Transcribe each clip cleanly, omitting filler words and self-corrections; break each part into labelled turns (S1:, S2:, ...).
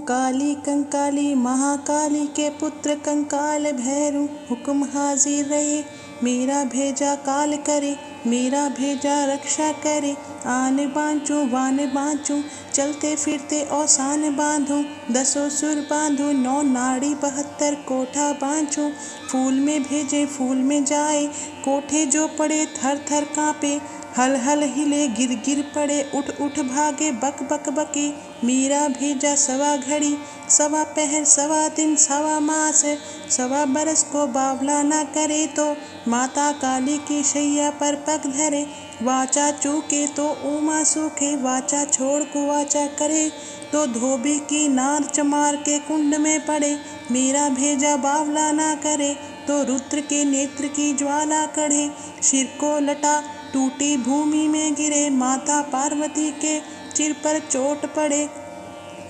S1: काली कंकाली महाकाली के पुत्र कंकाल भैरू, हुक्म हाजिर रहे मेरा भेजा काल करे, मेरा भेजा रक्षा करे। आन बाँचूं वान बाँचूं, चलते फिरते औसान बांधूं, दसों सुर बांधूं, 9 नाड़ी 72 कोठा बाँचूं। फूल में भेजे फूल में जाए, कोठे जो पड़े थर थर काँपे। हल हल हिले गिर गिर पड़े, उठ उठ भागे बक बक बके। मीरा भेजा सवा घड़ी, सवा पहर, सवा दिन, सवा मास, सवा बरस को बावला न करे तो माता काली की शैया पर पग धरे। वाचा चूके तो उमा सूखे, वाचा छोड़ कुवाचा करे तो धोबी की नार चमार के कुंड में पड़े। मेरा भेजा बावला ना करे तो रुद्र के नेत्र की ज्वाला कढ़े। सिर को लटा टूटी भूमि में गिरे, माता पार्वती के सिर पर चोट पड़े।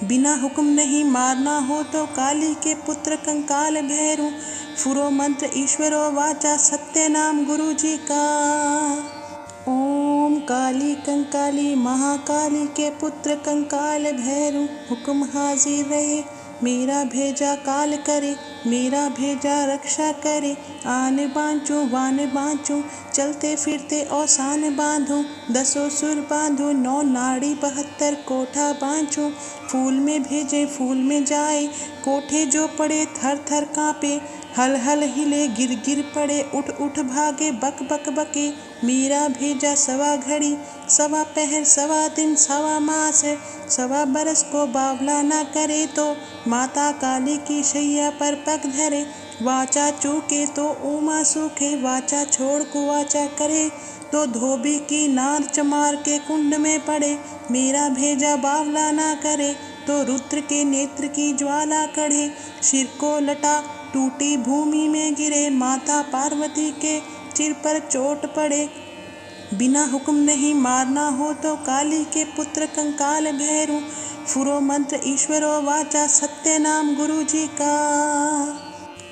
S1: बिना हुक्म नहीं मारना हो तो काली के पुत्र कंकाल भैरू, फुरो मंत्र ईश्वरो वाचा, सत्य नाम गुरु जी का। ओम काली कंकाली महाकाली के पुत्र कंकाल भैरू, हुक्म हाजिर रहे मेरा भेजा काल करे, मेरा भेजा रक्षा करे। आन बाँचूं वान बाँचूं, चलते फिरते औसान बांधूं, दसों सुर बांधूं, 9 नाड़ी 72 कोठा बाँचूं। फूल में भेजे फूल में जाए, कोठे जो पड़े थर थर काँपे। हल हल हिले गिर गिर पड़े, उठ उठ भागे बक बक बके। मीरा भेजा सवा घड़ी, सवा पहर, सवा दिन, सवा मास, सवा बरस को बावला न करे तो माता काली की शैया पर पग धरे। वाचा चूके तो उमा सूखे, वाचा छोड़ कुवाचा करे तो धोबी की नार चमार के कुंड में पड़े। मेरा भेजा बावला ना करे तो रुद्र के नेत्र की ज्वाला कढ़े। सिर को लटा टूटी भूमि में गिरे, माता पार्वती के सिर पर चोट पड़े। बिना हुक्म नहीं मारना हो तो काली के पुत्र कंकाल भैरू, फुरो मंत्र ईश्वरो वाचा, सत्य नाम गुरु जी का।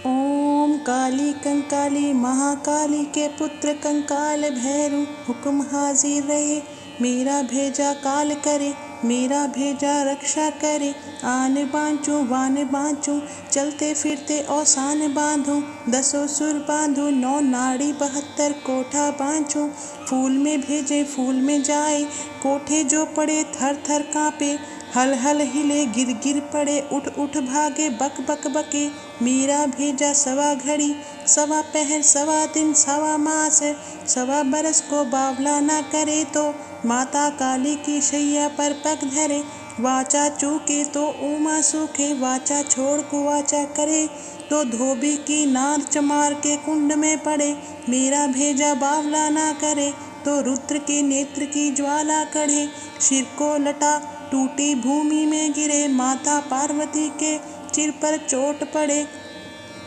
S1: ओम काली कंकाली महाकाली के पुत्र कंकाल भैरू, हुक्म हाजिर रहे मेरा भेजा काल करे, मेरा भेजा रक्षा करे। आन बाँचूं वान बाँचूं, चलते फिरते औसान बांधूं, दसों सुर बांधूं, 9 नाड़ी 72 कोठा बाँचूं। फूल में भेजे फूल में जाए, कोठे जो पड़े थर थर काँपे। हल हल हिले गिर गिर पड़े, उठ उठ भागे बक बक बके। मीरा भेजा सवा घड़ी, सवा पहर, सवा दिन, सवा मास, सवा बरस को बावला न करे तो माता काली की शैया पर पग धरे। वाचा चूके तो उमा सूखे, वाचा छोड़ कुवाचा करे तो धोबी की नार चमार के कुंड में पड़े। मेरा भेजा बावला ना करे तो रुद्र के नेत्र की ज्वाला कढ़े। सिर को लटा टूटी भूमि में गिरे, माता पार्वती के सिर पर चोट पड़े।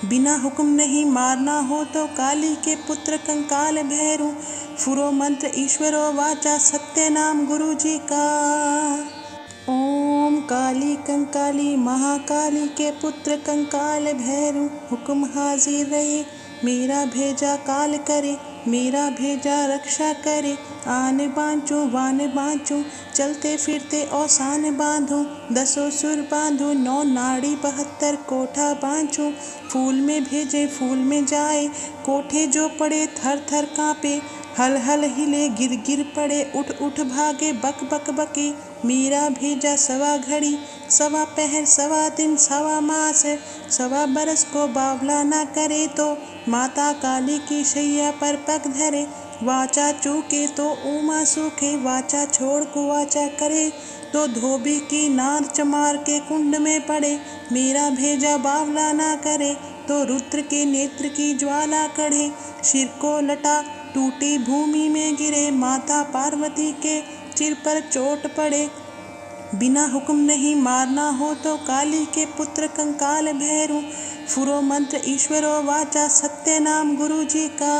S1: बिना हुक्म नहीं मारना हो तो काली के पुत्र कंकाल भैरू, फुरो मंत्र ईश्वरो वाचा, सत्य नाम गुरु जी का। ओम काली कंकाली महाकाली के पुत्र कंकाल भैरू, हुक्म हाजिर रहे मेरा भेजा काल करे, मेरा भेजा रक्षा करे। आन बाँचूं वान बाँचूं, चलते फिरते औसान बांधूं, दसों सुर बांधूं, 9 नाड़ी 72 कोठा बाँचूं। फूल में भेजे फूल में जाए, कोठे जो पड़े थर थर काँपे। हल हल हिले गिर गिर पड़े, उठ उठ भागे बक बक बके। मीरा भेजा सवा घड़ी, सवा पहर, सवा दिन, सवा मास, सवा बरस को बावला न करे तो माता काली की शैया पर पग धरे। वाचा चूके तो उमा सूखे, वाचा छोड़ कुवाचा करे तो धोबी की नार चमार के कुंड में पड़े। मेरा भेजा बावला ना करे तो रुद्र के नेत्र की ज्वाला कढ़े। सिर को लटा टूटी भूमि में गिरे, माता पार्वती के सिर पर चोट पड़े। बिना हुक्म नहीं मारना हो तो काली के पुत्र कंकाल भैरू, फुरो मंत्र ईश्वरो वाचा, सत्य नाम गुरु जी का।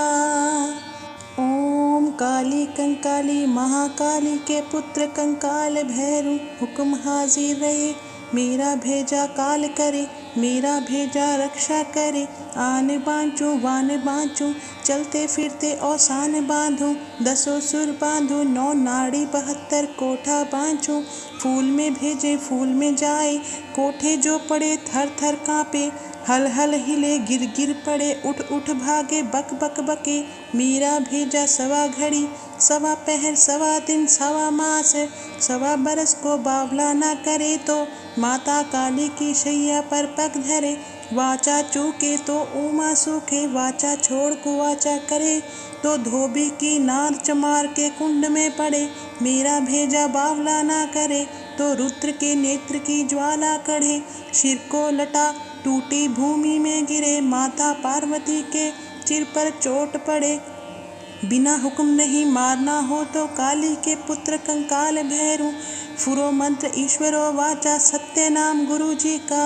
S1: ओम काली कंकाली महाकाली के पुत्र कंकाल भैरू, हुक्म हाजिर रहे मेरा भेजा काल करे, मेरा भेजा रक्षा करे। आन बाँचूं वान बाँचूं चलते फिरते औसान बांधूं। 10 सुर बांधूं 9 नाड़ी 72 कोठा बाँचूं। फूल में भेजे फूल में जाए कोठे जो पड़े थर थर काँपे। हल हल हिले गिर गिर पड़े उठ उठ भागे बक बक बके। मेरा भेजा सवा घड़ी सवा पहर सवा दिन सवा मास। सवा बरस को बावला ना करे तो माता काली की शैया पर पग धरे। वाचा चूके तो उमा सूखे वाचा छोड़ कुवाचा करे तो धोबी की नार चमार के कुंड में पड़े। मेरा भेजा बावला ना करे तो रुद्र के नेत्र की ज्वाला कढ़े। सिर को लटा टूटी भूमि में गिरे माता पार्वती के सिर पर चोट पड़े। बिना हुक्म नहीं मारना हो तो काली के पुत्र कंकाल भैरू। फुरो मंत्र ईश्वरो वाचा सत्य नाम गुरु जी का।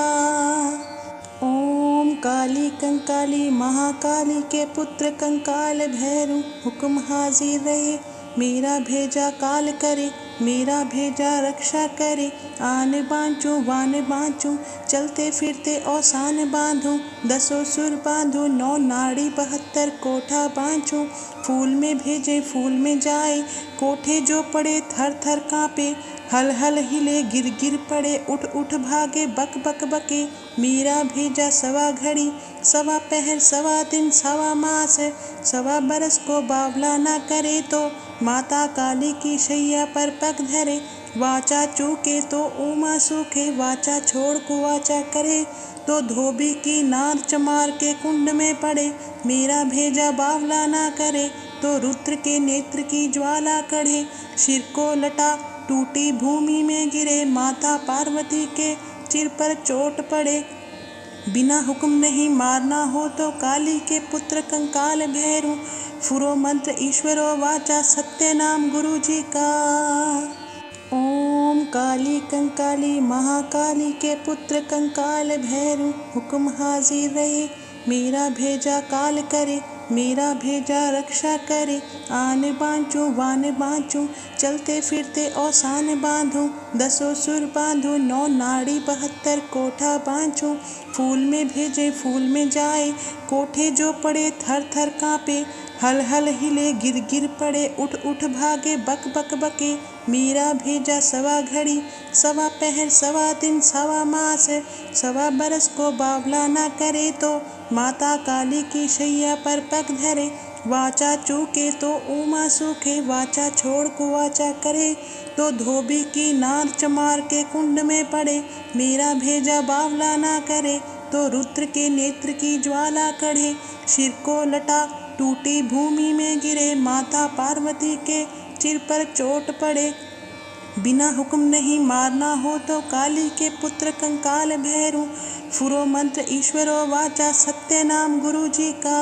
S1: ओम काली कंकाली महाकाली के पुत्र कंकाल भैरू। हुक्म हाजिर रहे मेरा भेजा काल करे। मेरा भेजा रक्षा करे। आन बाँचूं वान बाँचूं चलते फिरते औसान बांधूं। 10 सुर बांधूं 9 नाड़ी 72 कोठा बाँचूं। फूल में भेजे फूल में जाए कोठे जो पड़े थर थर काँपे। हल हल हिले गिर गिर पड़े उठ उठ भागे बक बक बके। मेरा भेजा सवा घड़ी सवा पहर सवा दिन सवा मास। सवा बरस को बावला ना करे तो माता काली की शैया पर पग धरे। वाचा चूके तो उमा सूखे वाचा छोड़ कुवाचा करे तो धोबी की नार चमार के कुंड में पड़े। मेरा भेजा बावला ना करे तो रुद्र के नेत्र की ज्वाला कढ़े। सिर को लटा टूटी भूमि में गिरे माता पार्वती के सिर पर चोट पड़े। बिना हुक्म नहीं मारना हो तो काली के पुत्र कंकाल भैरू। फुरो मंत्र ईश्वरो वाचा सत्य नाम गुरु जी का। ओम काली कंकाली महाकाली के पुत्र कंकाल भैरू। हुक्म हाजिर रहे मेरा भेजा काल करे। मेरा भेजा रक्षा करे। आन बाँचूं वान बाँचूं चलते फिरते औसान बांधूं। 10 सुर बांधूं 9 नाड़ी 72 कोठा बाँचूं। फूल में भेजे फूल में जाए कोठे जो पड़े थर थर काँपे। हल हल हिले गिर गिर पड़े उठ उठ भागे बक बक बके। मेरा भेजा सवा घड़ी सवा पहर सवा दिन सवा मास। सवा बरस को बावला ना करे तो माता काली की शैया पर पग धरे। वाचा चूके तो उमा सूखे वाचा छोड़ कुवाचा करे तो धोबी की नार चमार के कुंड में पड़े। मेरा भेजा बावला ना करे तो रुद्र के नेत्र की ज्वाला कढ़े। सिर को लटा टूटी भूमि में गिरे माता पार्वती के सिर पर चोट पड़े। बिना हुक्म नहीं मारना हो तो काली के पुत्र कंकाल भैरू। फुरो मंत्र ईश्वरो वाचा सत्य नाम गुरु जी का।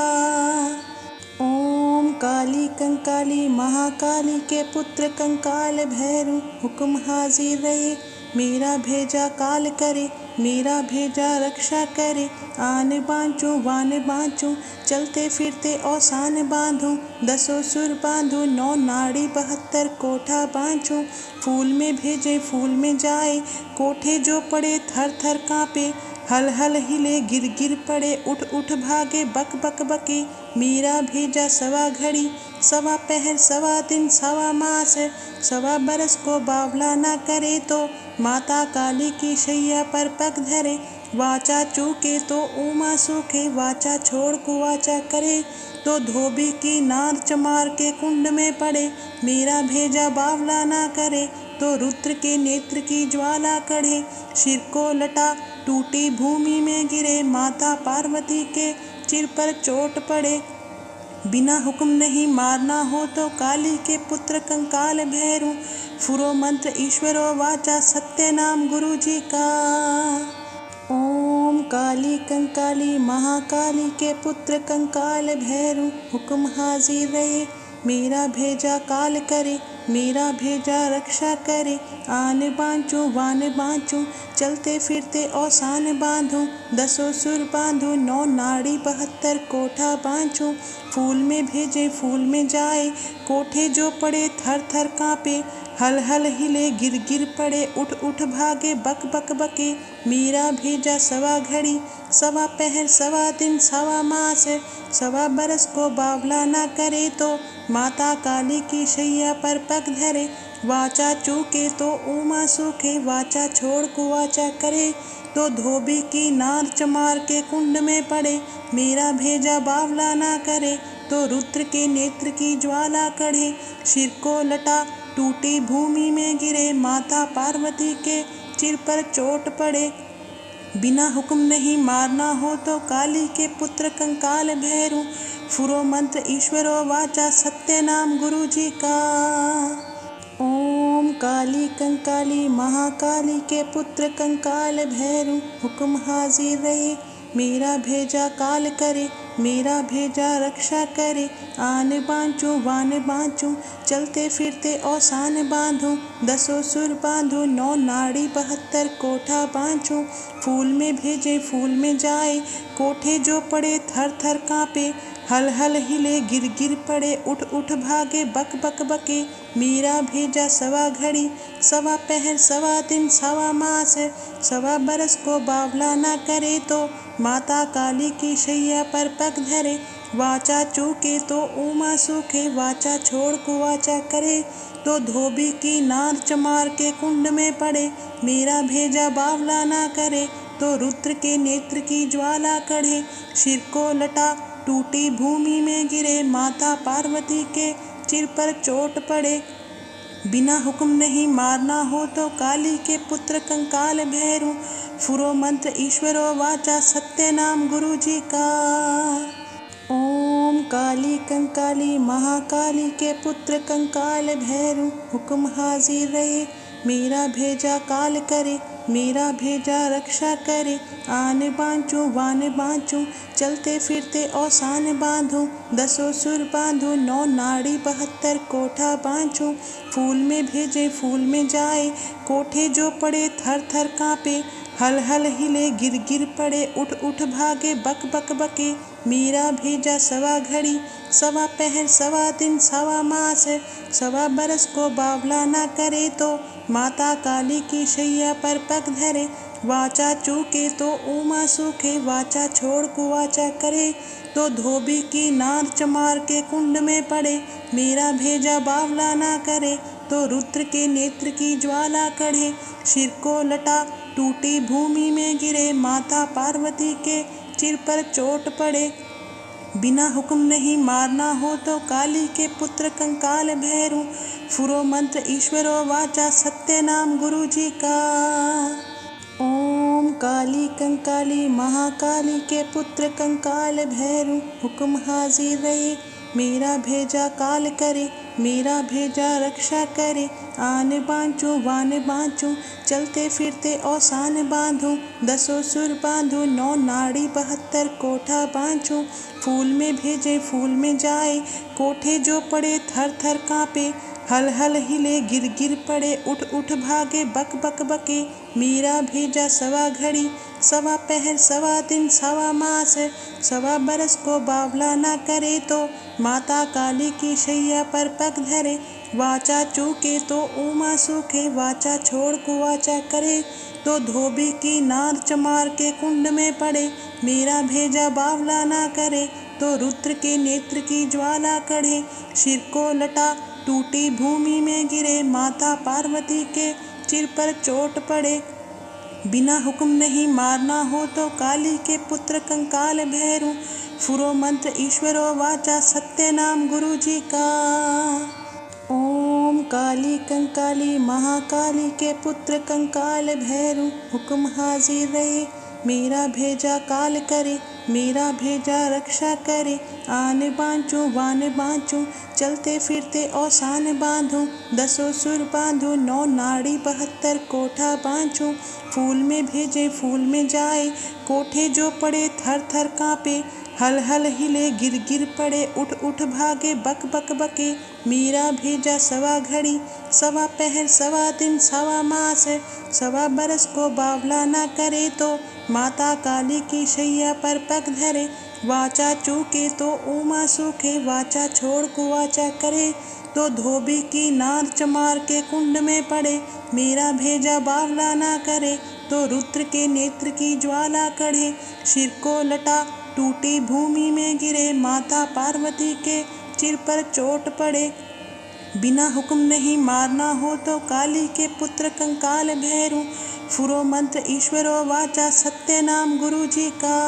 S1: ओम काली कंकाली महाकाली के पुत्र कंकाल भैरू। हुक्म हाजिर रहे मेरा भेजा काल करे। मेरा भेजा रक्षा करे। आन बाँचूं वान बाँचूं चलते फिरते औसान बांधूं। 10 सुर बांधूं 9 नाड़ी 72 कोठा बाँचूं। फूल में भेजे फूल में जाए कोठे जो पड़े थर थर काँपे। हल हल हिले गिर गिर पड़े उठ उठ भागे बक बक बके। मेरा भेजा सवा घड़ी सवा पहर सवा दिन सवा मास। सवा बरस को बावला ना करे तो माता काली की शैया पर पग धरे। वाचा चूके तो उमा सूखे वाचा छोड़ कुवाचा करे तो धोबी की नार चमार के कुंड में पड़े। मेरा भेजा बावला ना करे तो रुद्र के नेत्र की ज्वाला कढ़े। सिर को लटा टूटी भूमि में गिरे माता पार्वती के सिर पर चोट पड़े। बिना हुक्म नहीं मारना हो तो काली के पुत्र कंकाल भैरू। फुरो मंत्र ईश्वरो वाचा सत्य नाम गुरु जी का। ओम काली कंकाली महाकाली के पुत्र कंकाल भैरू। हुक्म हाजिर रहे मेरा भेजा काल करे। मेरा भेजा रक्षा करे। आन बाँचूं वान बाँचूं चलते फिरते औसान बांधूं। 10 सुर बांधूं 9 नाड़ी 72 कोठा बाँचूं। फूल में भेजे फूल में जाए, कोठे जो पड़े थर थर कांपे, हल हल हिले गिर गिर पड़े, उठ उठ भागे बक बक बके। मीरा भेजा सवा घड़ी, सवा पहर सवा दिन सवा मास, सवा बरस को बावला ना करे तो माता काली की शैया पर पग धरे। वाचा चूके तो उमा सूखे, वाचा छोड़ कुवाचा करे तो धोबी की नार चमार के कुंड में पड़े। मेरा भेजा बावला ना करे तो रुद्र के नेत्र की ज्वाला कढ़े। सिर को लटा टूटी भूमि में गिरे, माता पार्वती के सिर पर चोट पड़े। बिना हुक्म नहीं मारना हो तो काली के पुत्र कंकाल भैरू, फुरो मंत्र ईश्वरो वाचा सत्य नाम गुरु जी का। ओम काली कंकाली महाकाली के पुत्र कंकाल भैरू, हुक्म हाजिर रहे। मेरा भेजा काल करे, मेरा भेजा रक्षा करे। आन बाँचूं वान बाँचूं, चलते फिरते औसान बांधूं। 10 सुर बांधूं, 9 नाड़ी 72 कोठा बाँचूं। फूल में भेजे फूल में जाए, कोठे जो पड़े थर थर कांपे। हल हल हिले गिर गिर पड़े, उठ उठ भागे बक बक बके। मीरा भेजा सवा घड़ी, सवा पहर सवा दिन सवा मास, सवा बरस को बावला ना करे तो माता काली की शैया पर पग धरे। वाचा चूके तो उमा सूखे, वाचा छोड़ कुवाचा करे तो धोबी की नार चमार के कुंड में पड़े। मेरा भेजा बावला ना करे तो रुद्र के नेत्र की ज्वाला कढ़े। सिर को लटा टूटी भूमि में गिरे, माता पार्वती के सिर पर चोट पड़े। बिना हुक्म नहीं मारना हो तो काली के पुत्र कंकाल भैरू, फुरो मंत्र ईश्वरो वाचा सत्य नाम गुरु जी का। ओम काली कंकाली महाकाली के पुत्र कंकाल भैरू, हुक्म हाजिर रहे। मेरा भेजा काल करे, मेरा भेजा रक्षा करे। आन बाँचूं वान बाँचूं, चलते फिरते औसान बांधूं। 10 सुर बांधूं, 9 नाड़ी 72 कोठा बाँचूं। फूल में भेजे फूल में जाए, कोठे जो पड़े थर थर कांपे। हल हल हिले गिर गिर पड़े, उठ उठ भागे बक बक बके। मीरा भेजा सवा घड़ी, सवा पहर सवा दिन सवा मास, सवा बरस को बावला ना करे तो माता काली की शैया पर पग धरे। वाचा चूके तो उमा सूखे, वाचा छोड़ कुवाचा करे तो धोबी की नार चमार के कुंड में पड़े। मेरा भेजा बावला ना करे तो रुद्र के नेत्र की ज्वाला कढ़े। सिर को लटा टूटी भूमि में गिरे, माता पार्वती के सिर पर चोट पड़े। बिना हुक्म नहीं मारना हो तो काली के पुत्र कंकाल भैरू, फुरो मंत्र ईश्वरो वाचा सत्य नाम गुरु जी का। ओम काली कंकाली महाकाली के पुत्र कंकाल भैरू, हुक्म हाजिर रहे। मेरा भेजा काल करे, मेरा भेजा रक्षा करे। आन बाँचूं वान बाँचूं, चलते फिरते औसान बांधूं। 10 सुर बांधूं, 9 नाड़ी 72 कोठा बाँचूं। फूल में भेजे फूल में जाए, कोठे जो पड़े थर थर कांपे। हल हल हिले गिर गिर पड़े, उठ उठ भागे बक बक बके। मीरा भेजा सवा घड़ी, सवा पहर सवा दिन सवा मास, सवा बरस को बावला ना करे तो माता काली की शैया पर पग धरे। वाचा चूके तो उमा सूखे, वाचा छोड़ कुवाचा करे तो धोबी की नार चमार के कुंड में पड़े। मेरा भेजा बावला ना करे तो रुद्र के नेत्र की ज्वाला कढ़े। सिर को लटा टूटी भूमि में गिरे, माता पार्वती के सिर पर चोट पड़े। बिना हुक्म नहीं मारना हो तो काली के पुत्र कंकाल भैरू, फुरो मंत्र ईश्वरो वाचा सत्य नाम गुरु जी का। ओम काली कंकाली महाकाली के पुत्र कंकाल भैरू, हुक्म हाजिर रहे। मेरा भेजा काल करे, मेरा भेजा रक्षा करे। आन बाँचूं वान बाँचूं, चलते फिरते औसान बांधूं। 10 सुर बांधूं, 9 नाड़ी 72 कोठा बाँचूं। फूल में भेजे फूल में जाए, कोठे जो पड़े थर थर कांपे। हल हल हिले गिर गिर पड़े, उठ उठ भागे बक बक बके। मीरा भेजा सवा घड़ी, सवा पहर सवा दिन सवा मास, सवा बरस को बावला ना करे तो माता काली की शैया पर पग धरे। वाचा चूके तो उमा सूखे, वाचा छोड़ कुवाचा करे तो धोबी की नार चमार के कुंड में पड़े। मेरा भेजा बावला ना करे तो रुद्र के नेत्र की ज्वाला कढ़े। सिर को लटा टूटी भूमि में गिरे, माता पार्वती के सिर पर चोट पड़े। बिना हुक्म नहीं मारना हो तो काली के पुत्र कंकाल भैरू। फुरो मंत्र ईश्वरो वाचा, सत्य नाम गुरु जी का।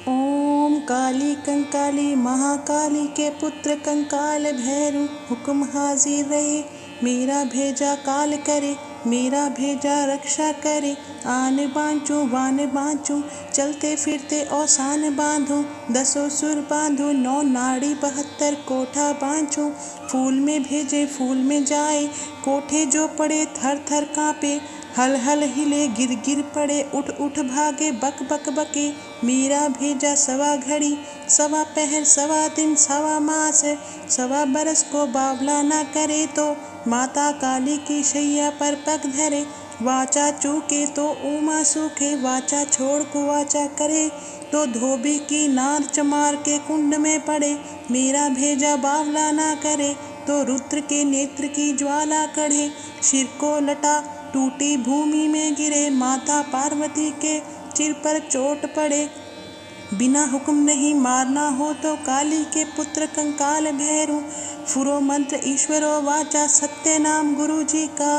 S1: ओम काली कंकाली महाकाली के पुत्र कंकाल भैरू। हुक्म हाजिर रहे, मेरा भेजा काल करे, मेरा भेजा रक्षा करे। आन बाँचूं वान बाँचूं, चलते फिरते औसान बांधूं। 10 सुर बांधूं, 9 नाड़ी 72 कोठा बाँचूं। फूल में भेजे फूल में जाए, कोठे जो पड़े थर थर काँपे। हल हल हिले गिर गिर पड़े, उठ उठ भागे बक बक बके। मेरा भेजा सवा घड़ी, सवा पहर, सवा दिन, सवा मास, सवा बरस को बावला ना करे तो माता काली की शैया पर पग धरे। वाचा चूके तो उमा सूखे, वाचा छोड़ कुवाचा करे तो धोबी की नार चमार के कुंड में पड़े। मेरा भेजा बावला ना करे तो रुद्र के नेत्र की ज्वाला कढ़े। सिर को लटा टूटी भूमि में गिरे, माता पार्वती के सिर पर चोट पड़े। बिना हुक्म नहीं मारना हो तो काली के पुत्र कंकाल भैरू। फुरो मंत्र ईश्वरो वाचा, सत्य नाम गुरु जी का।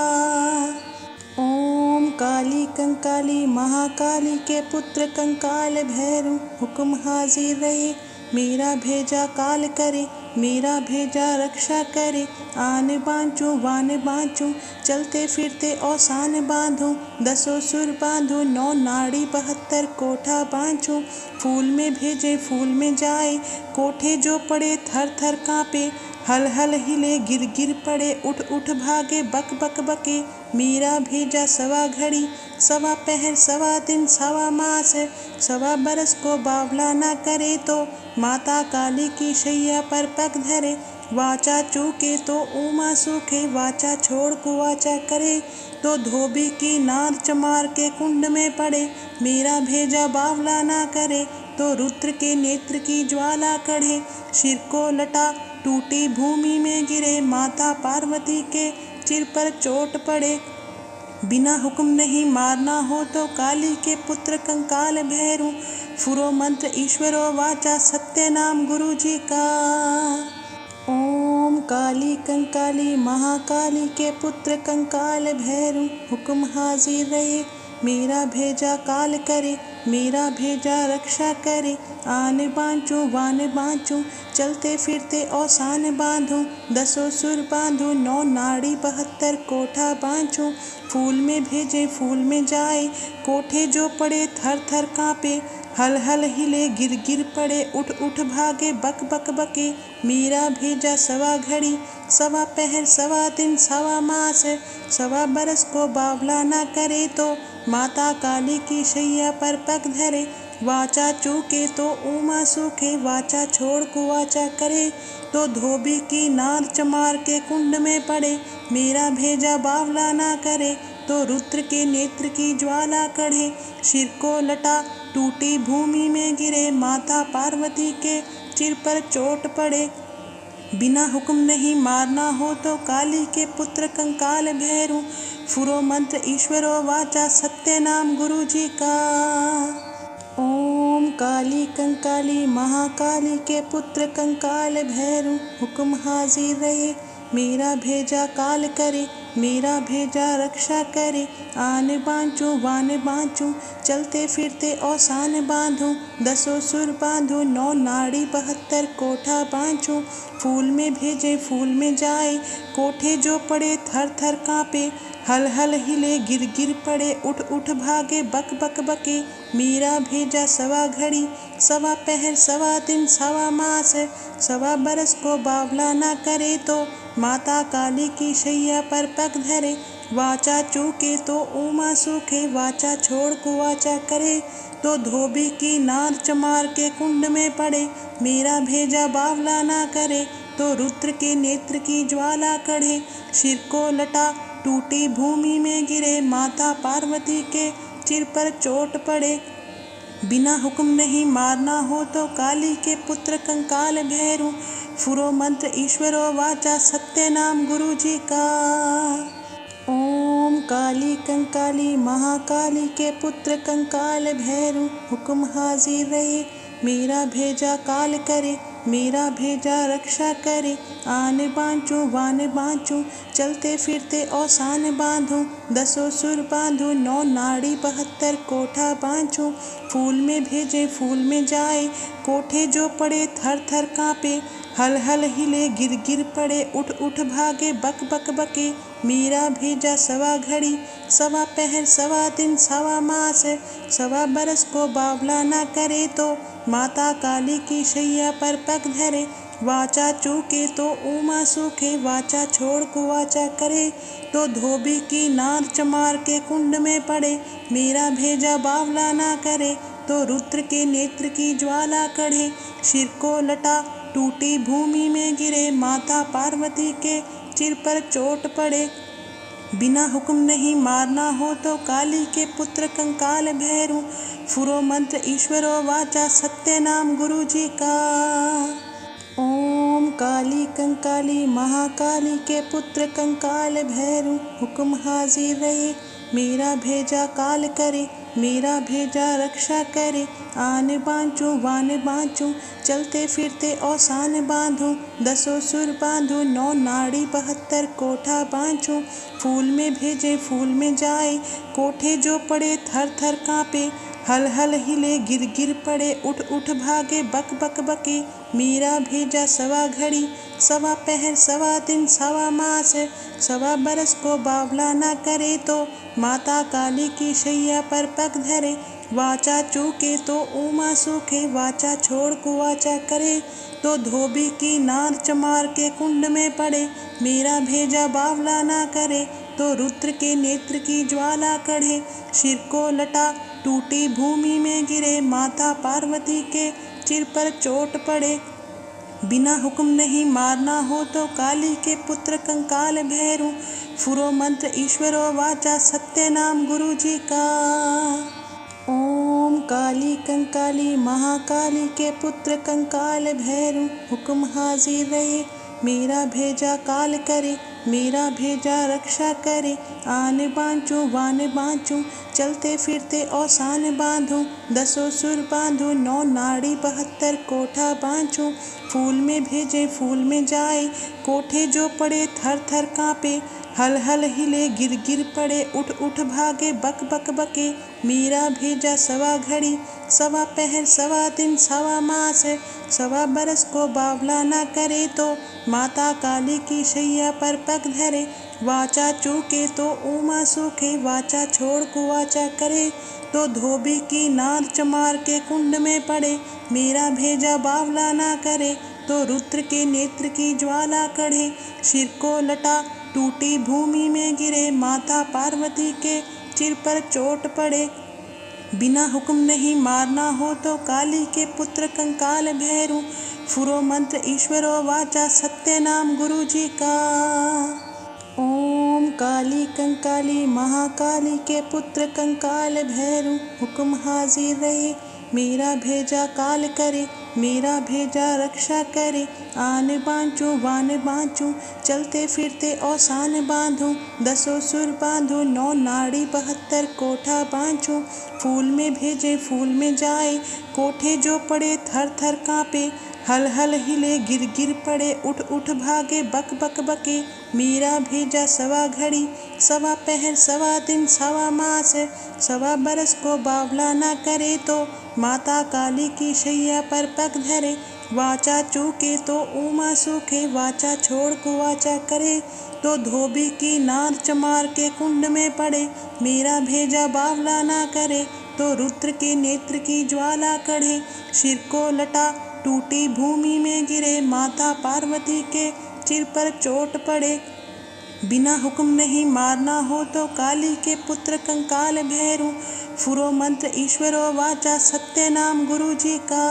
S1: ओम काली कंकाली महाकाली के पुत्र कंकाल भैरू। हुक्म हाजिर रहे, मेरा भेजा काल करे, मेरा भेजा रक्षा करे। आन बाँचूं वान बाँचूं, चलते फिरते औसान बांधूं। 10 सुर बांधूं, 9 नाड़ी 72 कोठा बाँचूं। फूल में भेजे फूल में जाए, कोठे जो पड़े थर थर काँपे। हल हल हिले गिर गिर पड़े, उठ उठ भागे बक बक बके। मेरा भेजा सवा घड़ी, सवा पहर, सवा दिन, सवा मास, सवा बरस को बावला ना करे तो माता काली की शैया पर पग धरे। वाचा चूके तो उमा सूखे, वाचा छोड़ कुवाचा करे तो धोबी की नार चमार के कुंड में पड़े। मेरा भेजा बावला ना करे तो रुद्र के नेत्र की ज्वाला कढ़े। सिर को लटा टूटी भूमि में गिरे, माता पार्वती के सिर पर चोट पड़े। बिना हुक्म नहीं मारना हो तो काली के पुत्र कंकाल भैरू। फुरो मंत्र ईश्वरो वाचा, सत्य नाम गुरु जी का। ओम काली कंकाली महाकाली के पुत्र कंकाल भैरू। हुक्म हाजिर रहे, मेरा भेजा काल करे, मेरा भेजा रक्षा करे। आन बाँचूं वान बाँचूं, चलते फिरते औसान बांधूं। 10 सुर बांधूं, 9 नाड़ी 72 कोठा बाँचूं। फूल में भेजे फूल में जाए, कोठे जो पड़े थर थर काँपे। हल हल हिले गिर गिर पड़े, उठ उठ भागे बक बक बके। मेरा भेजा सवा घड़ी, सवा पहर, सवा दिन, सवा मास, सवा बरस को बावला ना करे तो माता काली की शैया पर पग धरे। वाचा चूके तो उमा सूखे, वाचा छोड़ कुवाचा करे तो धोबी की नार चमार के कुंड में पड़े। मेरा भेजा बावला ना करे तो रुद्र के नेत्र की ज्वाला कढ़े। सिर को लटा टूटी भूमि में गिरे, माता पार्वती के सिर पर चोट पड़े। बिना हुक्म नहीं मारना हो तो काली के पुत्र कंकाल भैरू। फुरो मंत्र ईश्वरो वाचा, सत्य नाम गुरु जी का। ओम काली कंकाली महाकाली के पुत्र कंकाल भैरू। हुक्म हाजिर रहे, मेरा भेजा काल करे, मेरा भेजा रक्षा करे। आन बाँचूं वान बाँचूं, चलते फिरते औसान बांधूं। 10 सुर बांधूं, 9 नाड़ी 72 कोठा बाँचूं। फूल में भेजे फूल में जाए, कोठे जो पड़े थर थर काँपे। हल हल हिले गिर गिर पड़े, उठ उठ भागे बक बक बके। मेरा भेजा सवा घड़ी, सवा पहर, सवा दिन, सवा मास, सवा बरस को बावला ना करे तो माता काली की शैया पर पग धरे। वाचा चूके तो उमा सूखे, वाचा छोड़ कुवाचा करे तो धोबी की नार चमार के कुंड में पड़े। मेरा भेजा बावला ना करे तो रुद्र के नेत्र की ज्वाला कढ़े। सिर को लटा टूटी भूमि में गिरे, माता पार्वती के सिर पर चोट पड़े। बिना हुक्म नहीं मारना हो तो काली के पुत्र कंकाल भैरू। फुरो मंत्र ईश्वरो वाचा सत्य नाम गुरु जी का। ओम काली कंकाली महाकाली के पुत्र कंकाल भैरू। हुक्म हाजिर रहे मेरा भेजा काल करे, मेरा भेजा रक्षा करे। आने बाँचू वाने बाँचू, चलते फिरते औसान बांधूं। 10 सुर बांधूं, 9 नाड़ी 72 कोठा बाँचूं। फूल में भेजे फूल में जाए, कोठे जो पड़े थर थर काँपे। हल हल हिले गिर गिर पड़े, उठ उठ भागे बक बक बके। मेरा भेजा सवा घड़ी, सवा पहर, सवा दिन, सवा मास। सवा बरस को बावला ना करे तो माता काली की शैया पर पग धरे। वाचा चूके तो उमा सूखे, वाचा छोड़ को वाचा करे तो धोबी की नार चमार के कुंड में पड़े। मेरा भेजा बावला ना करे तो रुद्र के नेत्र की ज्वाला कढ़े। सिर को लटा टूटी भूमि में गिरे, माता पार्वती के सिर पर चोट पड़े। बिना हुक्म नहीं मारना हो तो काली के पुत्र कंकाल भैरू। फुरो मंत्र ईश्वरो वाचा सत्य नाम गुरु जी का। ओम काली कंकाली महाकाली के पुत्र कंकाल भैरू। हुक्म हाजिर रहे मेरा भेजा काल करे, मेरा भेजा रक्षा करे। आने बाँचू वाने बाँचू, चलते फिरते औसान बांधूं। 10 सुर बांधूं, 9 नाड़ी 72 कोठा बाँचूं। फूल में भेजे फूल में जाए, कोठे जो पड़े थर थर काँपे। हल हल हिले गिर गिर पड़े, उठ उठ भागे बक बक बके। मेरा भेजा सवा घड़ी, सवा पहर, सवा दिन, सवा मास। सवा बरस को बावला ना करे तो माता काली की शैया पर पग धरे। वाचा चूके तो उमा सूखे, वाचा छोड़ को वाचा करे तो धोबी की नार चमार के कुंड में पड़े। मेरा भेजा बावला ना करे तो रुद्र के नेत्र की ज्वाला कढ़े। सिर को लटा टूटी भूमि में गिरे, माता पार्वती के सिर पर चोट पड़े। बिना हुक्म नहीं मारना हो तो काली के पुत्र कंकाल भैरू। फुरो मंत्र ईश्वरो वाचा सत्य नाम गुरु जी का। ओम काली कंकाली महाकाली के पुत्र कंकाल भैरू। हुक्म हाजिर रहे मेरा भेजा काल करे, मेरा भेजा रक्षा करे। आने बाँचू वाने बाँचू, चलते फिरते औसान बांधूं। 10 सुर बांधूं, 9 नाड़ी 72 कोठा बाँचूं। फूल में भेजे फूल में जाए, कोठे जो पड़े थर थर काँपे। हल हल हिले गिर गिर पड़े, उठ उठ भागे बक बक बके। मेरा भेजा सवा घड़ी, सवा पहर, सवा दिन, सवा मास। सवा बरस को बावला ना करे तो माता काली की शैया पर पग धरे। वाचा चूके तो उमा सूखे, वाचा छोड़ को वाचा करे तो धोबी की नार चमार के कुंड में पड़े। मेरा भेजा बावला ना करे तो रुद्र के नेत्र की ज्वाला कढ़े। सिर को लटा टूटी भूमि में गिरे, माता पार्वती के सिर पर चोट पड़े। बिना हुक्म नहीं मारना हो तो काली के पुत्र कंकाल भैरू। फुरो मंत्र ईश्वरो वाचा सत्य नाम गुरु जी का। ओम काली कंकाली महाकाली के पुत्र कंकाल भैरू। हुक्म हाजिर रहे मेरा भेजा काल करे, मेरा भेजा रक्षा करे। आने बाँचू वाने बाँचू, चलते फिरते औसान बांधूं। 10 सुर बांधूं, 9 नाड़ी 72 कोठा बाँचूं। फूल में भेजे फूल में जाए, कोठे जो पड़े थर थर काँपे। हल हल हिले गिर गिर पड़े, उठ उठ भागे बक बक बके। मेरा भेजा सवा घड़ी, सवा पहर, सवा दिन, सवा मास। सवा बरस को बावला ना करे तो माता काली की शैया पर पग धरे। वाचा चूके तो उमा सूखे, वाचा छोड़ को वाचा करे तो धोबी की नार चमार के कुंड में पड़े। मेरा भेजा बावला ना करे तो रुद्र के नेत्र की ज्वाला कढ़े। सिर को लटा टूटी भूमि में गिरे, माता पार्वती के सिर पर चोट पड़े। बिना हुक्म नहीं मारना हो तो काली के पुत्र कंकाल भैरू। फुरो मंत्र ईश्वरो वाचा सत्य नाम गुरु जी का।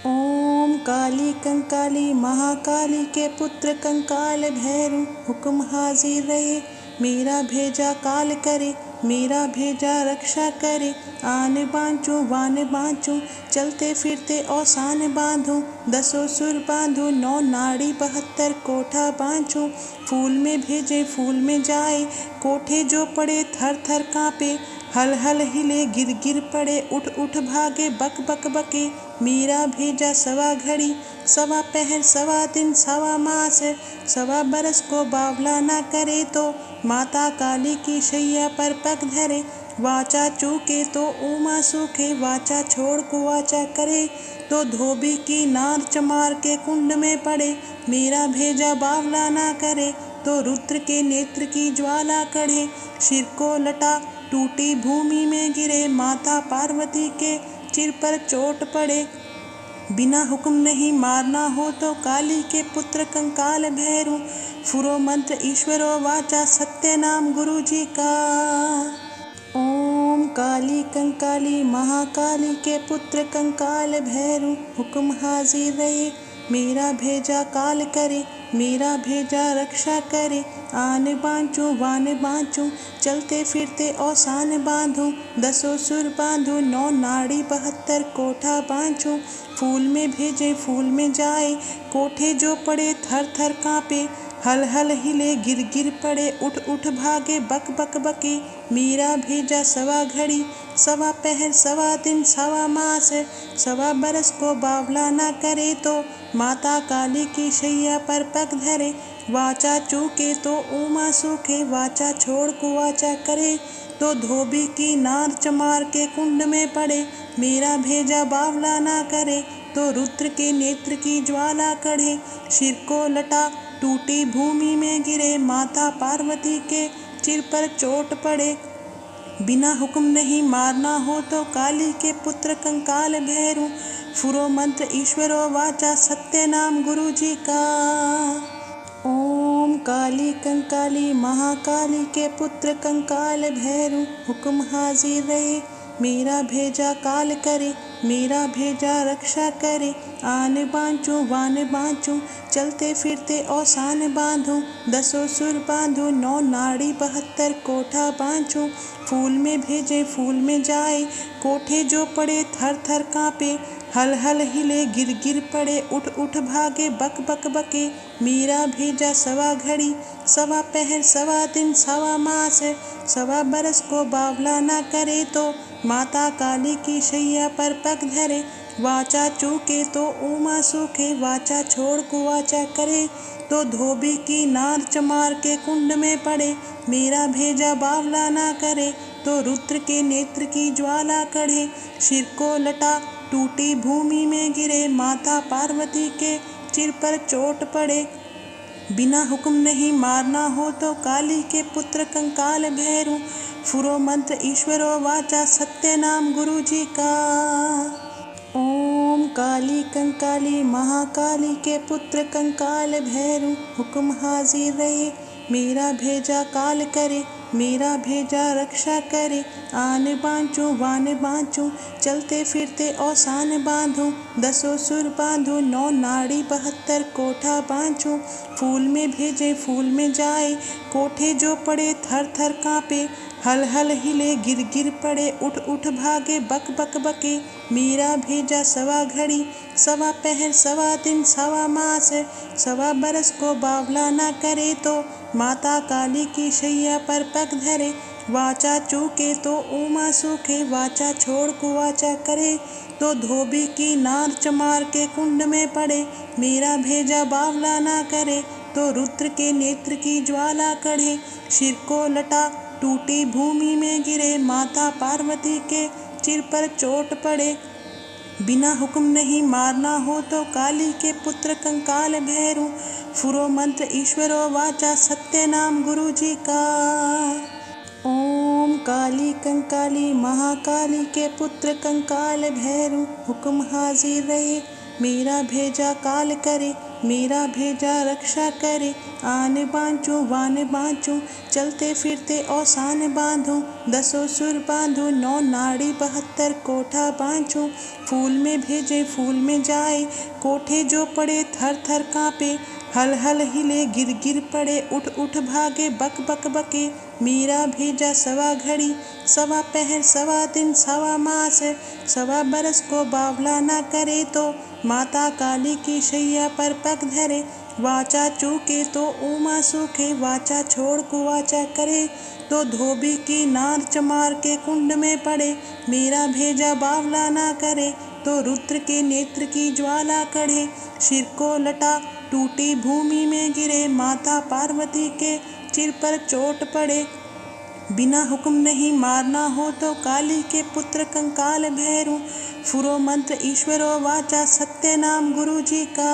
S1: ओम काली कंकाली महाकाली के पुत्र कंकाल भैरू। हुक्म हाजिर रहे मेरा भेजा काल करे, मेरा भेजा रक्षा करे। आन बाँचूं वान बाँचूं, चलते फिरते औसान बाँधूं। 10 सुर बाँधूं, 9 नाड़ी 72 कोठा बाँचूं। फूल में भेजे फूल में जाए, कोठे जो पड़े थर थर काँपे। हल हल हिले गिर गिर पड़े, उठ उठ भागे बक बक बके। मेरा भेजा सवा घड़ी, सवा पहर, सवा दिन, सवा मास। सवा बरस को बावला ना करे तो माता काली की शैया पर पग धरे। वाचा चूके तो उमा सूखे, वाचा छोड़ को वाचा करे तो धोबी की नार चमार के कुंड में पड़े। मेरा भेजा बावला ना करे तो रुद्र के नेत्र की ज्वाला कढ़े। सिर को लटा टूटी भूमि में गिरे, माता पार्वती के सिर पर चोट पड़े। बिना हुक्म नहीं मारना हो तो काली के पुत्र कंकाल भैरू। फुरो मंत्र ईश्वरो वाचा, सत्य नाम गुरु जी का। ओम काली कंकाली महाकाली के पुत्र कंकाल भैरू। हुक्म हाजिर रहे, मेरा भेजा काल करे, मेरा भेजा रक्षा करे। आन बाँचूं वान बाँचूं, चलते फिरते औसान बाँधूं। 10 सुर बाँधूं, 9 नाड़ी 72 कोठा बाँचूं। फूल में भेजे फूल में जाए, कोठे जो पड़े थर थर काँपे। हल हल हिले गिर गिर पड़े, उठ उठ भागे बक बक बके। मेरा भेजा सवा घड़ी, सवा पहर, सवा दिन, सवा मास। सवा बरस को बावला ना करे तो माता काली की शैया पर पग धरे। वाचा चूके तो उमा सूखे, वाचा छोड़ को वाचा करे तो धोबी की नार चमार के कुंड में पड़े। मेरा भेजा बावला ना करे तो रुद्र के नेत्र की ज्वाला कढ़े। सिर को लटा टूटी भूमि में गिरे, माता पार्वती के सिर पर चोट पड़े। बिना हुक्म नहीं मारना हो तो काली के पुत्र कंकाल भैरू। फुरो मंत्र ईश्वरो वाचा, सत्य नाम गुरु जी का। ओम काली कंकाली महाकाली के पुत्र कंकाल भैरू। हुक्म हाजिर रहे, मेरा भेजा काल करे, मेरा भेजा रक्षा करे। आन बाँचूं वान बाँचूं, चलते फिरते औसान बाँधूं। 10 सुर बाँधूं, 9 नाड़ी 72 कोठा बाँचूं। फूल में भेजे फूल में जाए, कोठे जो पड़े थर थर काँपे। हल हल हिले गिर गिर पड़े, उठ उठ भागे बक बक बके। मेरा भेजा सवा घड़ी, सवा पहर, सवा दिन, सवा मास। सवा बरस को बावला ना करे तो माता काली की शैया पर पग धरे। वाचा चूके तो उमा सूखे, वाचा छोड़ को वाचा करे तो धोबी की नार चमार के कुंड में पड़े। मेरा भेजा बावला ना करे तो रुद्र के नेत्र की ज्वाला कढ़े। सिर को लटा टूटी भूमि में गिरे, माता पार्वती के सिर पर चोट पड़े। बिना हुक्म नहीं मारना हो तो काली के पुत्र कंकाल भैरू। फुरो मंत्र ईश्वरो वाचा, सत्य नाम गुरु जी का। ओम काली कंकाली महाकाली के पुत्र कंकाल भैरू। हुक्म हाजिर रहे, मेरा भेजा काल करे, मेरा भेजा रक्षा करे। आन बाँचूं वान बाँचूं, चलते फिरते औसान बाँधूं। 10 सुर बाँधूं, 9 नाड़ी 72 कोठा बाँचूं। फूल में भेजे फूल में जाए, कोठे जो पड़े थर थर काँपे। हल हल हिले गिर गिर पड़े, उठ उठ भागे बक बक बके। मेरा भेजा सवा घड़ी, सवा पहर, सवा दिन, सवा मास। सवा बरस को बावला ना करे तो माता काली की शैया पर पग धरे। वाचा चूके तो उमा सूखे, वाचा छोड़ को वाचा करे तो धोबी की नार चमार के कुंड में पड़े। मेरा भेजा बावला ना करे तो रुद्र के नेत्र की ज्वाला कढ़े। सिर को लटा टूटी भूमि में गिरे, माता पार्वती के सिर पर चोट पड़े। बिना हुक्म नहीं मारना हो तो काली के पुत्र कंकाल भैरू। फुरो मंत्र ईश्वरो वाचा, सत्य नाम गुरु जी का। ओम काली कंकाली महाकाली के पुत्र कंकाल भैरू। हुक्म हाजिर रहे, मेरा भेजा काल करे, मेरा भेजा रक्षा करे। आन बाँचूं वान बाँचूं, चलते फिरते औसान बाँधूं। 10 सुर बाँधूं, 9 नाड़ी 72 कोठा बाँचूं। फूल में भेजे फूल में जाए, कोठे जो पड़े थर थर कांपे, हल हल हिले गिर गिर पड़े, उठ उठ भागे बक बक बके। मीरा भेजा सवा घड़ी, सवा पहर सवा दिन सवा मास, सवा बरस को बावला ना करे तो माता काली की शैया पर पग धरे। वाचा चूके तो उमा सूखे, वाचा छोड़ कुवाचा करे तो धोबी की नार चमार के कुंड में पड़े। मीरा भेजा बावला ना करे तो रुद्र के नेत्र की ज्वाला कढ़े। सिर को लटा टूटी भूमि में गिरे, माता पार्वती के सिर पर चोट पड़े। बिना हुक्म नहीं मारना हो तो काली के पुत्र कंकाल भैरू, फुरो मंत्र ईश्वरो वाचा सत्य नाम गुरु जी का।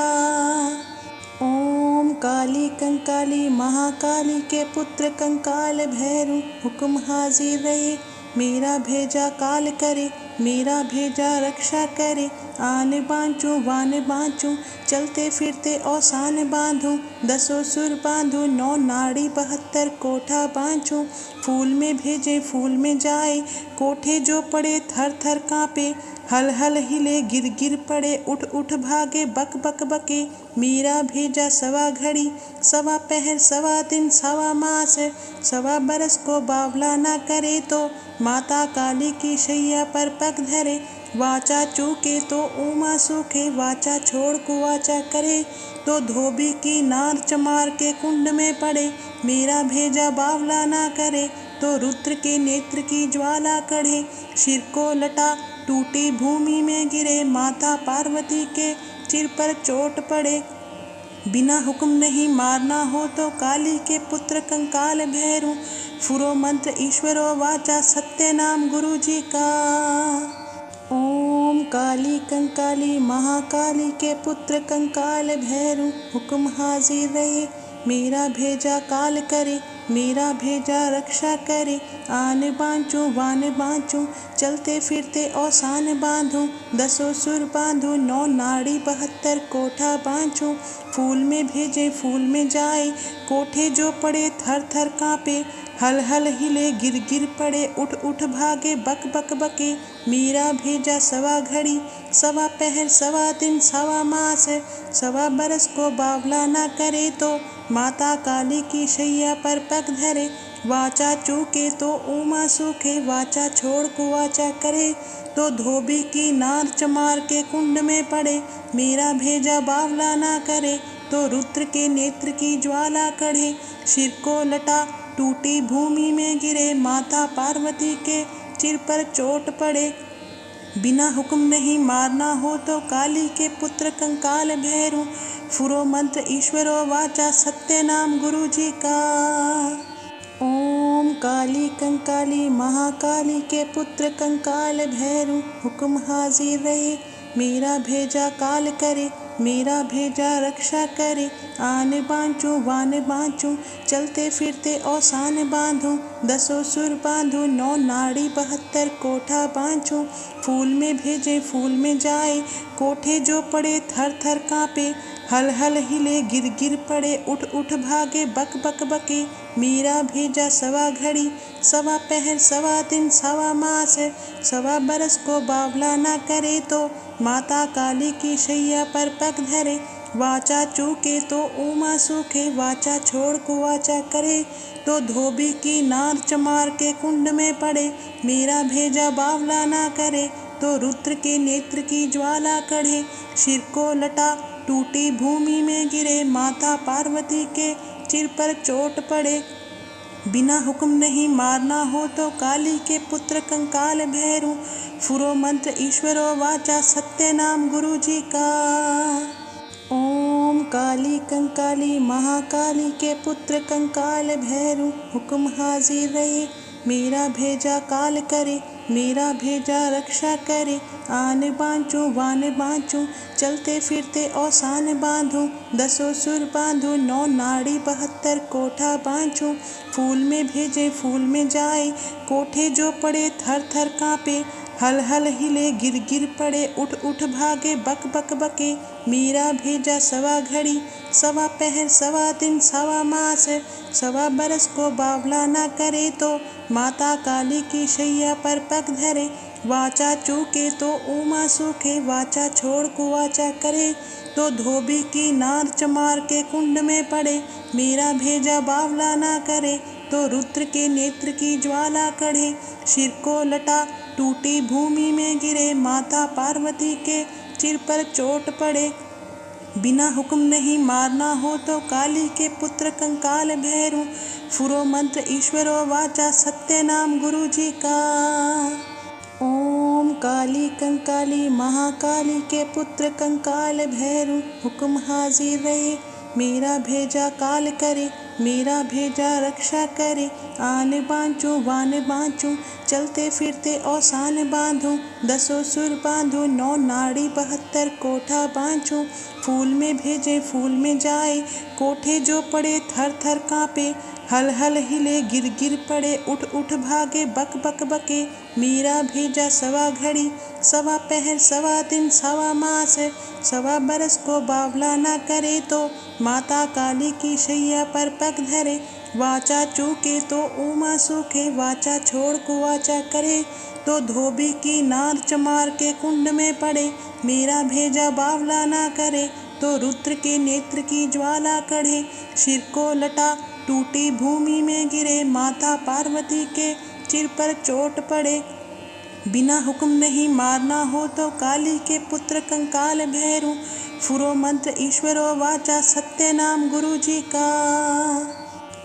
S1: ओम काली कंकाली महाकाली के पुत्र कंकाल भैरू, हुक्म हाजिर रहे मेरा भेजा काल करे, मेरा भेजा रक्षा करे। आने बाँचूं वाने बाँचूं, चलते फिरते औसान बांधूं, 10 सुर बांधूं 9 नाड़ी 72 कोठा बाँचूं। फूल में भेजे फूल में जाए, कोठे जो पड़े थर थर कांपे, हल हल हिले गिर गिर पड़े, उठ उठ भागे बक बक बके। मीरा भेजा सवा घड़ी, सवा पहर सवा दिन सवा मास, सवा बरस को बावला ना करे तो माता काली की शैया पर पग धरे। वाचा चूके तो उमा सूखे, वाचा छोड़ कुवाचा करे तो धोबी की नार चमार के कुंड में पड़े। मेरा भेजा बावला ना करे तो रुद्र के नेत्र की ज्वाला कढ़े। सिर को लटा टूटी भूमि में गिरे, माता पार्वती के सिर पर चोट पड़े। बिना हुक्म नहीं मारना हो तो काली के पुत्र कंकाल भैरू, फुरो मंत्र ईश्वरो वाचा सत्य नाम गुरु जी का। ओम काली कंकाली महाकाली के पुत्र कंकाल भैरू, हुक्म हाजिर रहे मेरा भेजा काल करे, मेरा भेजा रक्षा करे। आने बाँचूं वाने बाँचूं, चलते फिरते औसान बांधूं, 10 सुर बांधूं 9 नाड़ी 72 कोठा बाँचूं। फूल में भेजे फूल में जाए, कोठे जो पड़े थर थर कांपे, हल हल हिले गिर गिर पड़े, उठ उठ भागे बक बक बके। मीरा भेजा सवा घड़ी, सवा पहर सवा दिन सवा मास, सवा बरस को बावला ना करे तो माता काली की शैया पर पग धरे। वाचा चूके तो उमा सूखे, वाचा छोड़ कुवाचा करे तो धोबी की नार चमार के कुंड में पड़े। मेरा भेजा बावला ना करे तो रुद्र के नेत्र की ज्वाला कढ़े। सिर को लटा टूटी भूमि में गिरे, माता पार्वती के सिर पर चोट पड़े। बिना हुक्म नहीं मारना हो तो काली के पुत्र कंकाल भैरू, फुरो मंत्र ईश्वरो वाचा सत्य नाम गुरु जी का। ओम काली कंकाली महाकाली के पुत्र कंकाल भैरू, हुक्म हाजिर रहे मेरा भेजा काल करे, मेरा भेजा रक्षा करे। आने बाँचूं वाने बाँचूं, चलते फिरते औसान बांधूं, 10 सुर बांधूं 9 नाड़ी 72 कोठा बाँचूं। फूल में भेजे फूल में जाए, कोठे जो पड़े थर थर कांपे, हल हल हिले गिर गिर पड़े, उठ उठ भागे बक बक बके। मीरा भेजा सवा घड़ी, सवा पहर सवा दिन सवा मास, सवा बरस को बावला ना करे तो माता काली की शैया पर पग धरे। वाचा चूके तो उमा सूखे, वाचा छोड़ कुवाचा करे तो धोबी की नार चमार के कुंड में पड़े। मेरा भेजा बावला ना करे तो रुद्र के नेत्र की ज्वाला कढ़े। सिर को लटा टूटी भूमि में गिरे, माता पार्वती के सिर पर चोट पड़े। बिना हुक्म नहीं मारना हो तो काली के पुत्र कंकाल भैरू, फुरो मंत्र ईश्वरो वाचा सत्य नाम गुरु जी का। ओम काली कंकाली महाकाली के पुत्र कंकाल भैरू, हुक्म हाजिर रहे मेरा भेजा काल करे, मेरा भेजा रक्षा करे। आने बाँचूं वाने बाँचूं, चलते फिरते औसान बांधूं, 10 सुर बांधूं 9 नाड़ी 72 कोठा बाँचूं। फूल में भेजे फूल में जाए, कोठे जो पड़े थर थर कांपे, हल हल हिले गिर गिर पड़े, उठ उठ भागे बक बक बके। मीरा भेजा सवा घड़ी, सवा पहर सवा दिन सवा मास, सवा बरस को बावला ना करे तो माता काली की शैया पर पग धरे। वाचा चूके तो उमा सूखे, वाचा छोड़ कुवाचा करे तो धोबी की नार चमार के कुंड में पड़े। मेरा भेजा बावला ना करे तो रुद्र के नेत्र की ज्वाला कढ़े। सिर को लटा टूटी भूमि में गिरे, माता पार्वती के सिर पर चोट पड़े। बिना हुक्म नहीं मारना हो तो काली के पुत्र कंकाल भैरू। फुरो मंत्र ईश्वरो वाचा, सत्य नाम गुरु जी का। ओम काली कंकाली महाकाली के पुत्र कंकाल भैरू। हुक्म हाजिर रहे, मेरा भेजा काल करे, मेरा भेजा रक्षा करे। आने बांचू वाने बांचू, चलते फिरते औसान बांधू। 10 सुर बांधू, 9 नाड़ी 72 कोठा बांचू। फूल में भेजे फूल में जाए, कोठे जो पड़े थर थर कांपे। हल हल हिले गिर गिर पड़े, उठ उठ भागे बक बक बके। मेरा भेजा सवा घड़ी, सवा पहर, सवा दिन, सवा मास, सवा बरस को बावला ना करे तो माता काली की शैया पर पग धरे। वाचा चूके तो उमा सूखे, वाचा छोड़ कुवाचा करे तो धोबी की नार चमार के कुंड में पड़े। मेरा भेजा बावला ना करे तो रुद्र के नेत्र की ज्वाला कढ़े। सिर को लटा टूटी भूमि में गिरे, माता पार्वती के सिर पर चोट पड़े। बिना हुक्म नहीं मारना हो तो काली के पुत्र कंकाल भैरू। फुरो मंत्र ईश्वरो वाचा, सत्य नाम गुरु जी का।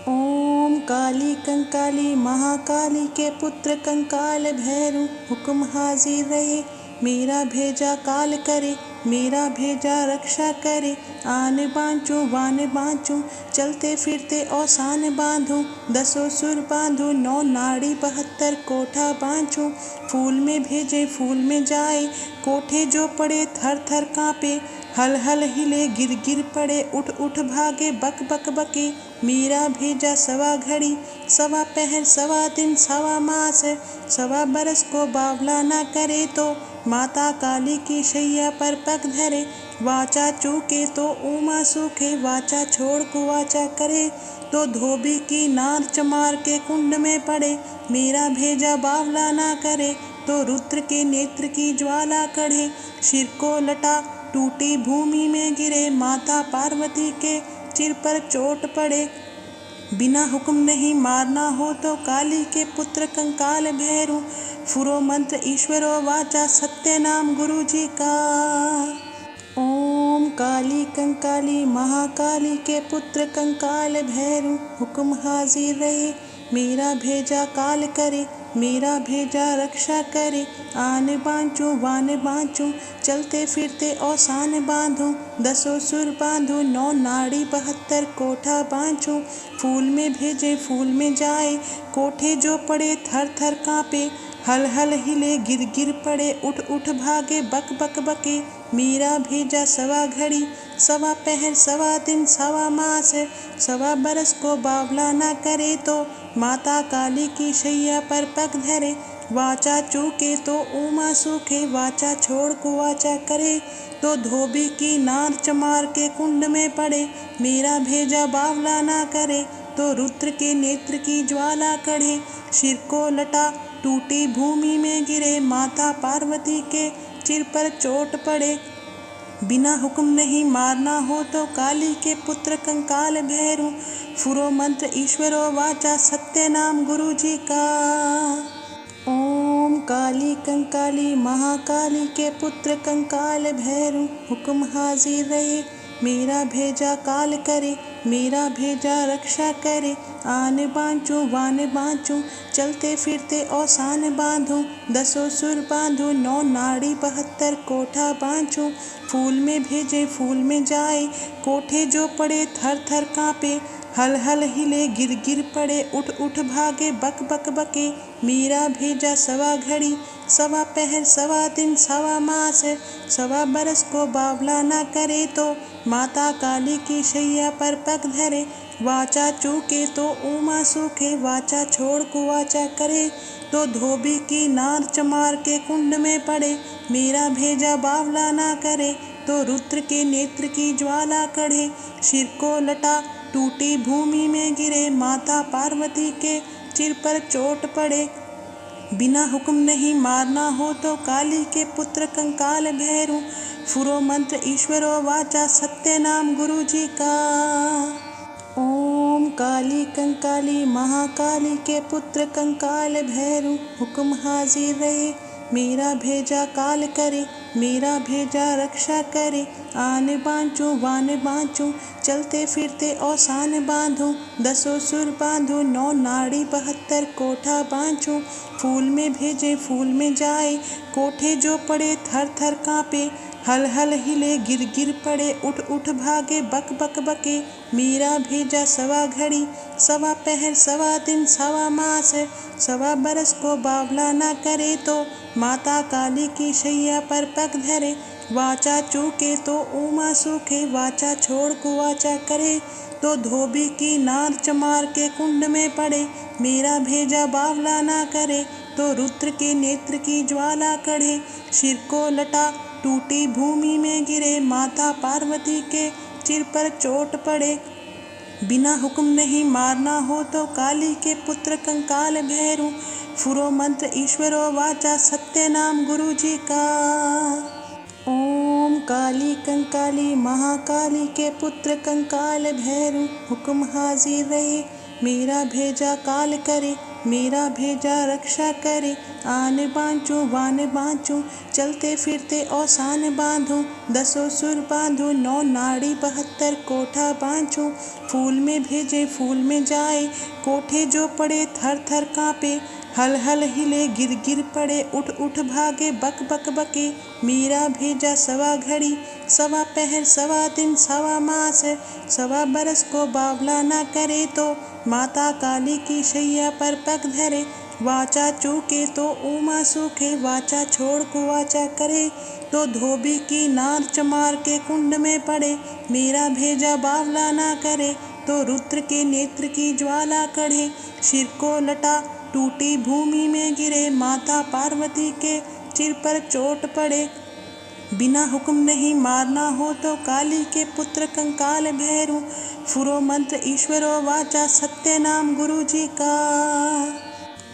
S1: ओम काली कंकाली महाकाली के पुत्र कंकाल भैरू। हुक्म हाजिर रहे, मेरा भेजा काल करे, मेरा भेजा रक्षा करे। आने बांचू वाने बांचू, चलते फिरते औसान बांधू। 10 सुर बांधू, 9 नाड़ी 72 कोठा बांचू। फूल में भेजे फूल में जाए, कोठे जो पड़े थर थर कांपे। हल हल हिले गिर गिर पड़े, उठ उठ भागे बक बक बके। मेरा भेजा सवा घड़ी, सवा पहर, सवा दिन, सवा मास, सवा बरस को बावला ना करे तो माता काली की शैया पर पग धरे। वाचा चूके तो उमा सूखे, वाचा छोड़ कुवाचा करे तो धोबी की नार चमार के कुंड में पड़े। मेरा भेजा बावला ना करे तो रुद्र के नेत्र की ज्वाला कढ़े। सिर को लटा टूटी भूमि में गिरे, माता पार्वती के सिर पर चोट पड़े। बिना हुक्म नहीं मारना हो तो काली के पुत्र कंकाल भैरू। फुरो मंत्र ईश्वरो वाचा, सत्य नाम गुरु जी का। ओम काली कंकाली महाकाली के पुत्र कंकाल भैरू। हुक्म हाजिर रहे, मेरा भेजा काल करे, मेरा भेजा रक्षा करे। आने बांचू वाने बांचू, चलते फिरते औसान बांधू। 10 सुर बांधू, 9 नाड़ी 72 कोठा बांचू। फूल में भेजे फूल में जाए, कोठे जो पड़े थर थर कांपे। हल हल हिले गिर गिर पड़े, उठ उठ भागे बक बक बके। मेरा भेजा सवा घड़ी, सवा पहर, सवा दिन, सवा मास, सवा बरस को बावला ना करे तो माता काली की शैया पर पग धरे। वाचा चूके तो उमा सूखे, वाचा छोड़ कुवाचा करे तो धोबी की नार चमार के कुंड में पड़े। मेरा भेजा बावला ना करे तो रुद्र के नेत्र की ज्वाला कढ़े। सिर को लटा टूटी भूमि में गिरे, माता पार्वती के सिर पर चोट पड़े। बिना हुक्म नहीं मारना हो तो काली के पुत्र कंकाल भैरू। फुरो मंत्र ईश्वरो वाचा, सत्य नाम गुरु जी का। ओम काली कंकाली महाकाली के पुत्र कंकाल भैरू। हुक्म हाजिर रहे, मेरा भेजा काल करे, मेरा भेजा रक्षा करे। आने बांचू वाने बांचू, चलते फिरते औसान बांधू। 10 सुर बांधू, 9 नाड़ी 72 कोठा बांचू। फूल में भेजे फूल में जाए, कोठे जो पड़े थर थर कांपे। हल हल हिले गिर गिर पड़े, उठ उठ भागे बक बक बके। मेरा भेजा सवा घड़ी, सवा पहर, सवा दिन, सवा मास, सवा बरस को बावला ना करे तो माता काली की शैया पर पग धरे। वाचा चूके तो उमा सूखे, वाचा छोड़ कुवाचा करे तो धोबी की नार चमार के कुंड में पड़े। मेरा भेजा बावला ना करे तो रुद्र के नेत्र की ज्वाला कढ़े। सिर को लटा टूटी भूमि में गिरे, माता पार्वती के सिर पर चोट पड़े। बिना हुक्म नहीं मारना हो तो काली के पुत्र कंकाल भैरू। फुरो मंत्र ईश्वरो वाचा सत्य नाम गुरु जी का। ओम काली कंकाली महाकाली के पुत्र कंकाल भैरू। हुक्म हाजिर रहे मेरा भेजा काल करे, मेरा भेजा रक्षा करे। आने बाँचूं वाने बाँचूं चलते फिरते औसान बांधूं। 10 सुर बांधूं 9 नाड़ी 72 कोठा बाँचूं। फूल में भेजे फूल में जाए, कोठे जो पड़े थर थर काँपे। हल हल हिले गिर गिर पड़े, उठ उठ भागे बक बक बके। मीरा भेजा सवा घड़ी, सवा पहर सवा दिन सवा मास। सवा बरस को बावला ना करे तो माता काली की शैया पर पग धरे। वाचा चूके तो उमा सूखे, वाचा छोड़ कुवाचा करे तो धोबी की नार चमार के कुंड में पड़े। मेरा भेजा बावला ना करे तो रुद्र के नेत्र की ज्वाला कढ़े। सिर को लटा टूटी भूमि में गिरे, माता पार्वती के सिर पर चोट पड़े। बिना हुक्म नहीं मारना हो तो काली के पुत्र कंकाल भैरू। फुरो मंत्र ईश्वरो वाचा सत्य नाम गुरु जी का। ओम काली कंकाली महाकाली के पुत्र कंकाल भैरू। हुक्म हाजिर रहे मेरा भेजा काल करे, मेरा भेजा रक्षा करे। आने बाँचूं वाने बाँचूं चलते फिरते औसान बांधूं। 10 सुर बांधूं 9 नाड़ी 72 कोठा बाँचूं। फूल में भेजे फूल में जाए, कोठे जो पड़े थर थर काँपे। हल हल हिले गिर गिर पड़े, उठ उठ भागे बक बक बके। मीरा भेजा सवा घड़ी, सवा पहर सवा दिन सवा मास। सवा बरस को बावला ना करे तो माता काली की शैया पर पग धरे। वाचा चूके तो उमा सूखे, वाचा छोड़ कुवाचा करे तो धोबी की नार चमार के कुंड में पड़े। मेरा भेजा बावला ना करे तो रुद्र के नेत्र की ज्वाला कढ़े। सिर को लटा टूटी भूमि में गिरे, माता पार्वती के सिर पर चोट पड़े। बिना हुक्म नहीं मारना हो तो काली के पुत्र कंकाल भैरू। फुरो मंत्र ईश्वरो वाचा सत्य नाम गुरु जी का।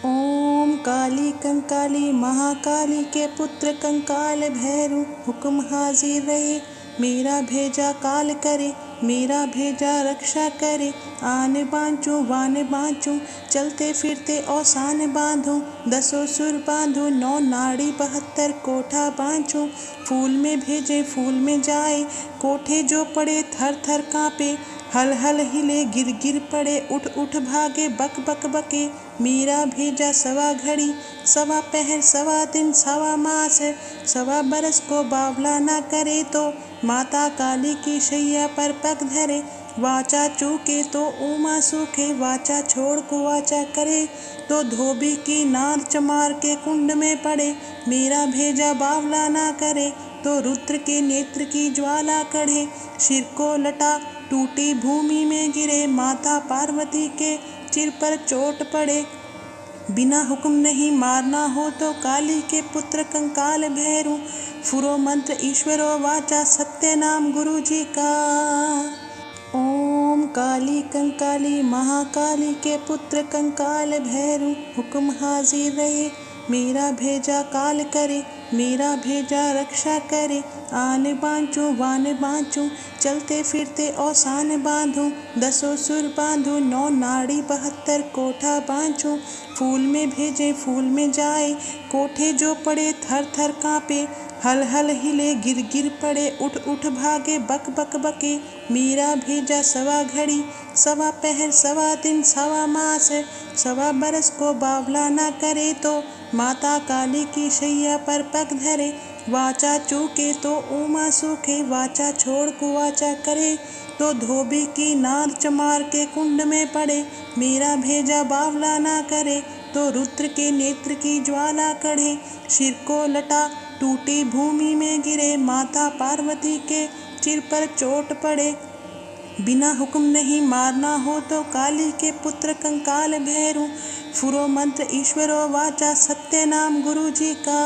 S1: ओम काली कंकाली महाकाली के पुत्र कंकाल भैरू। हुक्म हाजिर रहे मेरा भेजा काल करे, मेरा भेजा रक्षा करे। आने बाँचूं वाने बाँचूं चलते फिरते औसान बांधूं। 10 सुर बांधूं 9 नाड़ी 72 कोठा बाँचूं। फूल में भेजे फूल में जाए, कोठे जो पड़े थर थर काँपे। हल हल हिले गिर गिर पड़े, उठ उठ भागे बक बक बके। मीरा भेजा सवा घड़ी, सवा पहर सवा दिन सवा मास। सवा बरस को बावला ना करे तो माता काली की शैया पर पग धरे। वाचा चूके तो उमा सूखे, वाचा छोड़ कुवाचा करे तो धोबी की नार चमार के कुंड में पड़े। मेरा भेजा बावला ना करे तो रुद्र के नेत्र की ज्वाला कढ़े। सिर को लटा टूटी भूमि में गिरे, माता पार्वती के सिर पर चोट पड़े। बिना हुक्म नहीं मारना हो तो काली के पुत्र कंकाल भैरू। फुरो मंत्र ईश्वरो वाचा सत्य नाम गुरु जी का। ओम काली कंकाली महाकाली के पुत्र कंकाल भैरू। हुक्म हाजिर रहे मेरा भेजा काल करे, मेरा भेजा रक्षा करे। आने बाँचूं वाने बाँचूं चलते फिरते औसान बांधूं। 10 सुर बांधूं 9 नाड़ी 72 कोठा बाँचूं। फूल में भेजे फूल में जाए, कोठे जो पड़े थर थर काँपे। हल हल हिले गिर गिर पड़े, उठ उठ भागे बक बक बके। मीरा भेजा सवा घड़ी, सवा पहर सवा दिन सवा मास। सवा बरस को बावला ना करे तो माता काली की शैया पर पग धरे। वाचा चूके तो उमा सूखे, वाचा छोड़ कुवाचा करे तो धोबी की नार चमार के कुंड में पड़े। मेरा भेजा बावला ना करे तो रुद्र के नेत्र की ज्वाला कढ़े। सिर को लटा टूटी भूमि में गिरे, माता पार्वती के सिर पर चोट पड़े। बिना हुक्म नहीं मारना हो तो काली के पुत्र कंकाल भैरू। फुरो मंत्र ईश्वरो वाचा सत्य नाम गुरु जी का।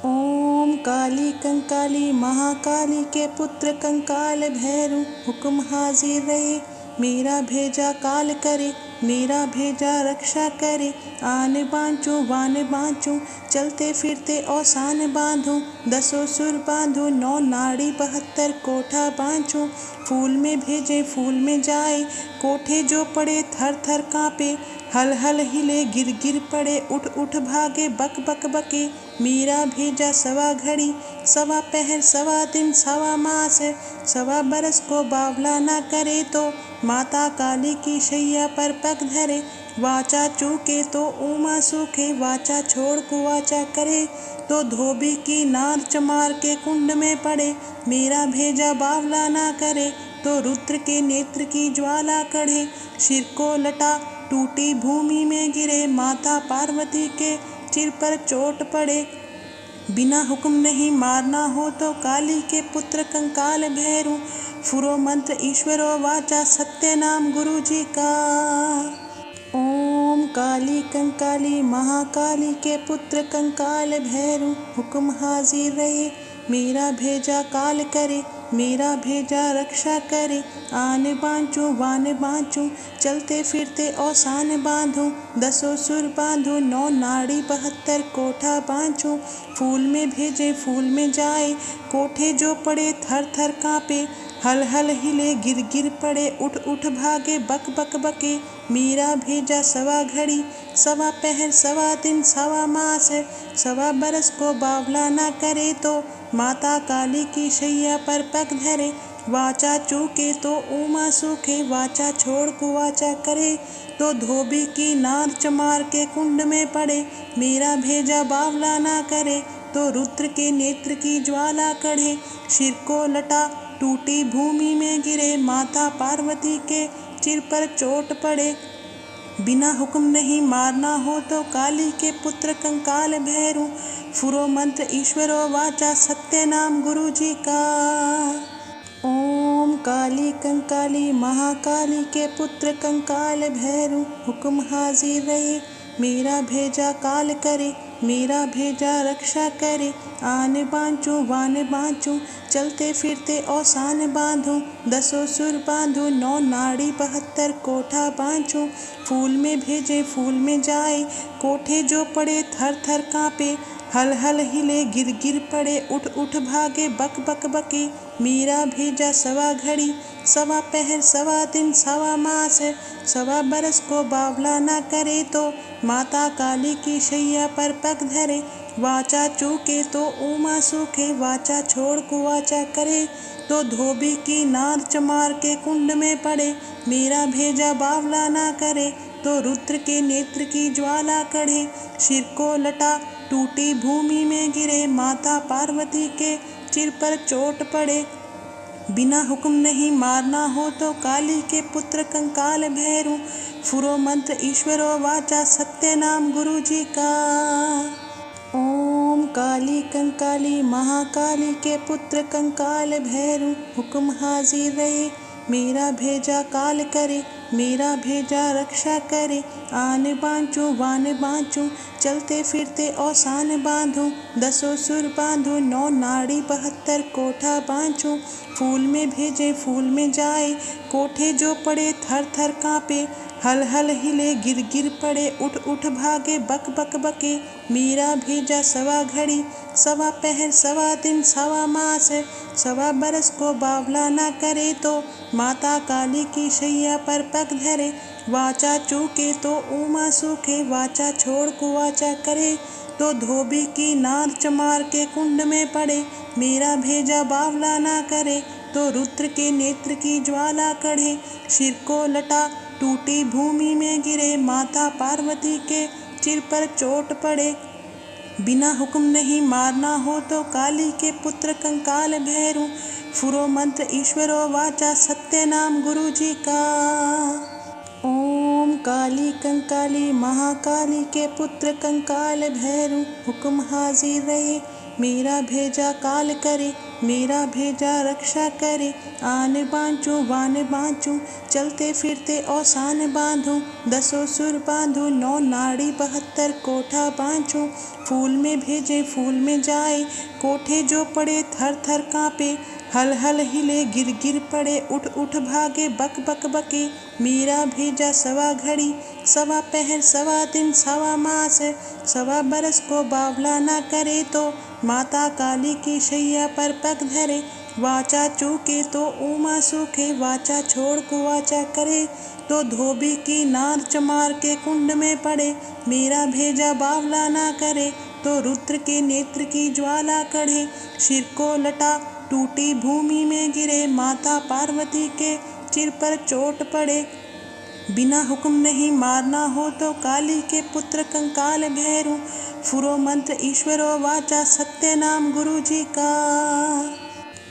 S1: ओम काली कंकाली महाकाली के पुत्र कंकाल भैरू। हुक्म हाजिर रहे मेरा भेजा काल करे, मेरा भेजा रक्षा करे। आन बाँचूं वान बाँचूं, चलते फिरते औसान बाँधूं। 10 सुर बाँधूं, 9 नाड़ी 72 कोठा बाँचूं। फूल में भेजे फूल में जाए, कोठे जो पड़े थर थर काँपे। हल हल हिले गिर गिर पड़े, उठ उठ भागे बक बक बके। मेरा भेजा सवा घड़ी, सवा पहर, सवा दिन, सवा मास। सवा बरस को बावला न करे तो, माता काली की शैया पर पग धरे। वाचा चूके तो उमा सूखे, वाचा छोड़ कुवाचा करे तो धोबी की नार चमार के कुंड में पड़े। मेरा भेजा बावला ना करे तो रुद्र के नेत्र की ज्वाला कढ़े। सिर को लटा टूटी भूमि में गिरे, माता पार्वती के सिर पर चोट पड़े। बिना हुक्म नहीं मारना हो तो काली के पुत्र कंकाल भैरू। फुरो मंत्र ईश्वरो वाचा, सत्य नाम गुरु जी का। ओम काली कंकाली महाकाली के पुत्र कंकाल भैरू, हुक्म हाजिर रहे। मेरा भेजा काल करे, मेरा भेजा रक्षा करे। आन बाँचूं वान बाँचूं, चलते फिरते औसान बाँधूं। 10 सुर बाँधूं, 9 नाड़ी 72 कोठा बाँचूं। फूल में भेजे फूल में जाए, कोठे जो पड़े थर थर काँपे। हल हल हिले गिर गिर पड़े, उठ उठ भागे बक बक बके। मेरा भेजा सवा घड़ी, सवा पहर, सवा दिन, सवा मास। सवा बरस को बावला न करे तो, माता काली की शैया पर पग धरे। वाचा चूके तो उमा सूखे, वाचा छोड़ कुवाचा करे तो धोबी की नार चमार के कुंड में पड़े। मेरा भेजा बावला ना करे तो रुद्र के नेत्र की ज्वाला कढ़े। सिर को लटा टूटी भूमि में गिरे, माता पार्वती के सिर पर चोट पड़े। बिना हुक्म नहीं मारना हो तो काली के पुत्र कंकाल भैरू। फुरो मंत्र ईश्वरो वाचा, सत्य नाम गुरु जी का। ओम काली कंकाली महाकाली के पुत्र कंकाल भैरू, हुक्म हाजिर रहे। मेरा भेजा काल करे, मेरा भेजा रक्षा करे। आन बाँचूं वान बाँचूं, चलते फिरते औसान बाँधूं। 10 सुर बाँधूं, 9 नाड़ी 72 कोठा बाँचूं। फूल में भेजे फूल में जाए, कोठे जो पड़े थर थर काँपे। हल हल हिले गिर गिर पड़े, उठ उठ भागे बक बक बके। मेरा भेजा सवा घड़ी, सवा पहर, सवा दिन, सवा मास। सवा बरस को बावला न करे तो, माता काली की शैया पर पग धरे। वाचा चूके तो उमा सूखे, वाचा छोड़ कुवाचा करे तो धोबी की नार चमार के कुंड में पड़े। मेरा भेजा बावला ना करे तो रुद्र के नेत्र की ज्वाला कढ़े। सिर को लटा टूटी भूमि में गिरे, माता पार्वती के सिर पर चोट पड़े। बिना हुक्म नहीं मारना हो तो काली के पुत्र कंकाल भैरू। फुरो मंत्र ईश्वरो वाचा, सत्य नाम गुरु जी का। ओम काली कंकाली महाकाली के पुत्र कंकाल भैरू, हुक्म हाजिर रहे। मेरा भेजा काल करे, मेरा भेजा रक्षा करे। आन बाँचूं वान बाँचूं, चलते फिरते औसान बाँधूं। 10 सुर बाँधूं, 9 नाड़ी 72 कोठा बाँचूं। फूल में भेजे फूल में जाए, कोठे जो पड़े थर थर काँपे। हल हल हिले गिर गिर पड़े, उठ उठ भागे बक बक बके। मेरा भेजा सवा घड़ी, सवा पहर, सवा दिन, सवा मास। सवा बरस को बावला न करे तो, माता काली की शैया पर पग धरे। वाचा चूके तो उमा सूखे, वाचा छोड़ कुवाचा करे तो धोबी की नार चमार के कुंड में पड़े। मेरा भेजा बावला ना करे तो रुद्र के नेत्र की ज्वाला कढ़े। सिर को लटा टूटी भूमि में गिरे, माता पार्वती के सिर पर चोट पड़े। बिना हुक्म नहीं मारना हो तो काली के पुत्र कंकाल भैरू। फुरो मंत्र ईश्वरो वाचा, सत्य नाम गुरु जी का। ओम काली कंकाली महाकाली के पुत्र कंकाल भैरू, हुक्म हाजिर रहे। मेरा भेजा काल करे, मेरा भेजा रक्षा करे। आन बाँचूं वान बाँचूं, चलते फिरते औसान बाँधूं। 10 सुर बाँधूं, 9 नाड़ी 72 कोठा बाँचूं। फूल में भेजे फूल में जाए, कोठे जो पड़े थर थर काँपे। हल हल हिले गिर गिर पड़े, उठ उठ भागे बक बक बके। मेरा भेजा सवा घड़ी, सवा पहर, सवा दिन, सवा मास, सवा बरस को बावला ना करे तो माता काली की शैया पर पग धरे। वाचा चूके तो उमा सूखे, वाचा छोड़ कुवाचा करे तो धोबी की नार चमार के कुंड में पड़े। मेरा भेजा बावला ना करे तो रुद्र के नेत्र की ज्वाला कढ़े। सिर को लटा टूटी भूमि में गिरे, माता पार्वती के सिर पर चोट पड़े। बिना हुक्म नहीं मारना हो तो काली के पुत्र कंकाल भैरू। फुरो मंत्र ईश्वरो वाचा, सत्य नाम गुरु जी का।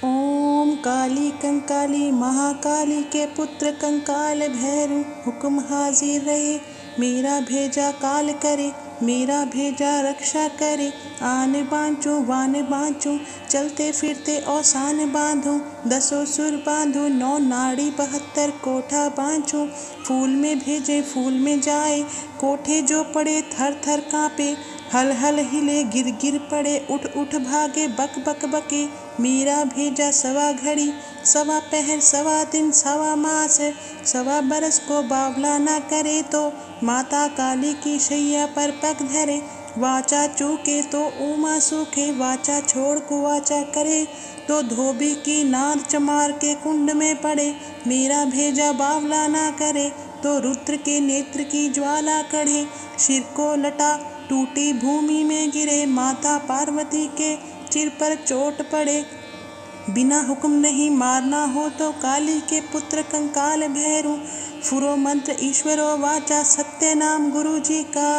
S1: ओम काली कंकाली महाकाली के पुत्र कंकाल भैरू, हुक्म हाजिर रहे। मेरा भेजा काल करे, मेरा भेजा रक्षा करे। आन बाँचूं वान बाँचूं, चलते फिरते औसान बाँधूं। 10 सुर बाँधूं, 9 नाड़ी 72 कोठा बाँचूं। फूल में भेजे फूल में जाए, कोठे जो पड़े थर थर काँपे। हल हल हिले गिर गिर पड़े, उठ उठ भागे बक बक बके। मेरा भेजा सवा घड़ी, सवा पहर, सवा दिन, सवा मास, सवा बरस को बावला ना करे तो माता काली की शैया पर पग धरे। वाचा चूके तो उमा सूखे, वाचा छोड़ कुवाचा करे तो धोबी की नार चमार के कुंड में पड़े। मेरा भेजा बावला ना करे तो रुद्र के नेत्र की ज्वाला कढ़े। सिर को लटा टूटी भूमि में गिरे, माता पार्वती के सिर पर चोट पड़े। बिना हुक्म नहीं मारना हो तो काली के पुत्र कंकाल भैरू। फुरो मंत्र ईश्वरो वाचा, सत्य नाम गुरु जी का।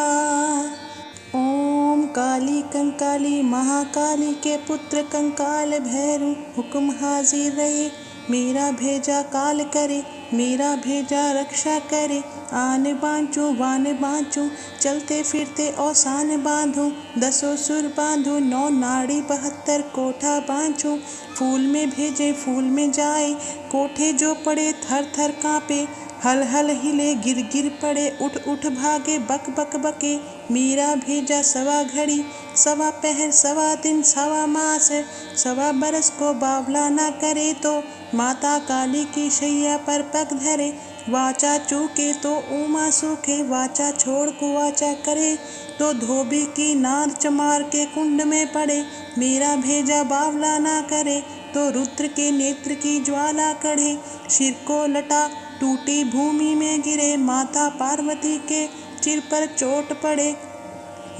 S1: ओम काली कंकाली महाकाली के पुत्र कंकाल भैरू, हुक्म हाजिर रहे। मेरा भेजा काल करे, मेरा भेजा रक्षा करे। आन बाँचूं वान बाँचूं, चलते फिरते औसान बाँधूं। 10 सुर बाँधूं, 9 नाड़ी 72 कोठा बाँचूं। फूल में भेजे फूल में जाए, कोठे जो पड़े थर थर काँपे। हल हल हिले गिर गिर पड़े, उठ उठ भागे बक बक बके। मेरा भेजा सवा घड़ी, सवा पहर, सवा दिन, सवा मास, सवा बरस को बावला ना करे तो माता काली की शैया पर पग धरे। वाचा चूके तो उमा सूखे, वाचा छोड़ कुवाचा करे तो धोबी की नार चमार के कुंड में पड़े। मेरा भेजा बावला ना करे तो रुद्र के नेत्र की ज्वाला कढ़े। सिर को लटा टूटी भूमि में गिरे, माता पार्वती के सिर पर चोट पड़े।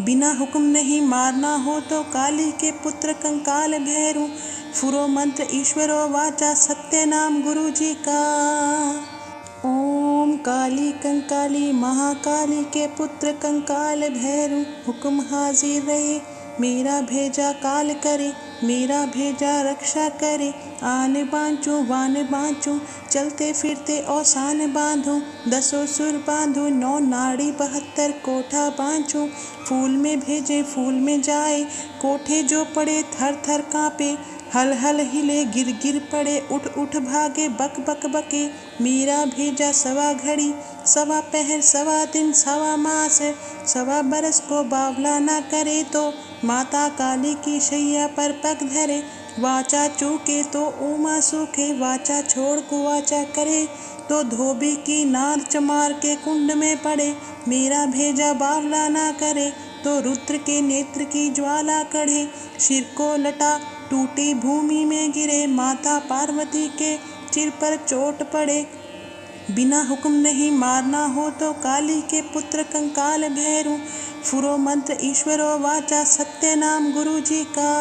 S1: बिना हुक्म नहीं मारना हो तो काली के पुत्र कंकाल भैरू। फुरो मंत्र ईश्वरो वाचा, सत्य नाम गुरु जी का। ओम काली कंकाली महाकाली के पुत्र कंकाल भैरू, हुक्म हाजिर रहे। मेरा भेजा काल करे, मेरा भेजा रक्षा करे। आन बाँचूं वान बाँचूं, चलते फिरते औसान बाँधूं। 10 सुर बाँधूं, 9 नाड़ी 72 कोठा बाँचूं। फूल में भेजे फूल में जाए, कोठे जो पड़े थर थर काँपे। हल हल हिले गिर गिर पड़े, उठ उठ भागे बक बक बके। मेरा भेजा सवा घड़ी, सवा पहर, सवा दिन, सवा मास, सवा बरस को बावला ना करे तो माता काली की शैया पर पग धरे। वाचा चूके तो उमा सूखे, वाचा छोड़ कुवाचा करे तो धोबी की नार चमार के कुंड में पड़े। मेरा भेजा बावला ना करे तो रुद्र के नेत्र की ज्वाला कढ़े। सिर को लटा टूटी भूमि में गिरे, माता पार्वती के सिर पर चोट पड़े। बिना हुक्म नहीं मारना हो तो काली के पुत्र कंकाल भैरू। फुरो मंत्र ईश्वरो वाचा, सत्य नाम गुरु जी का।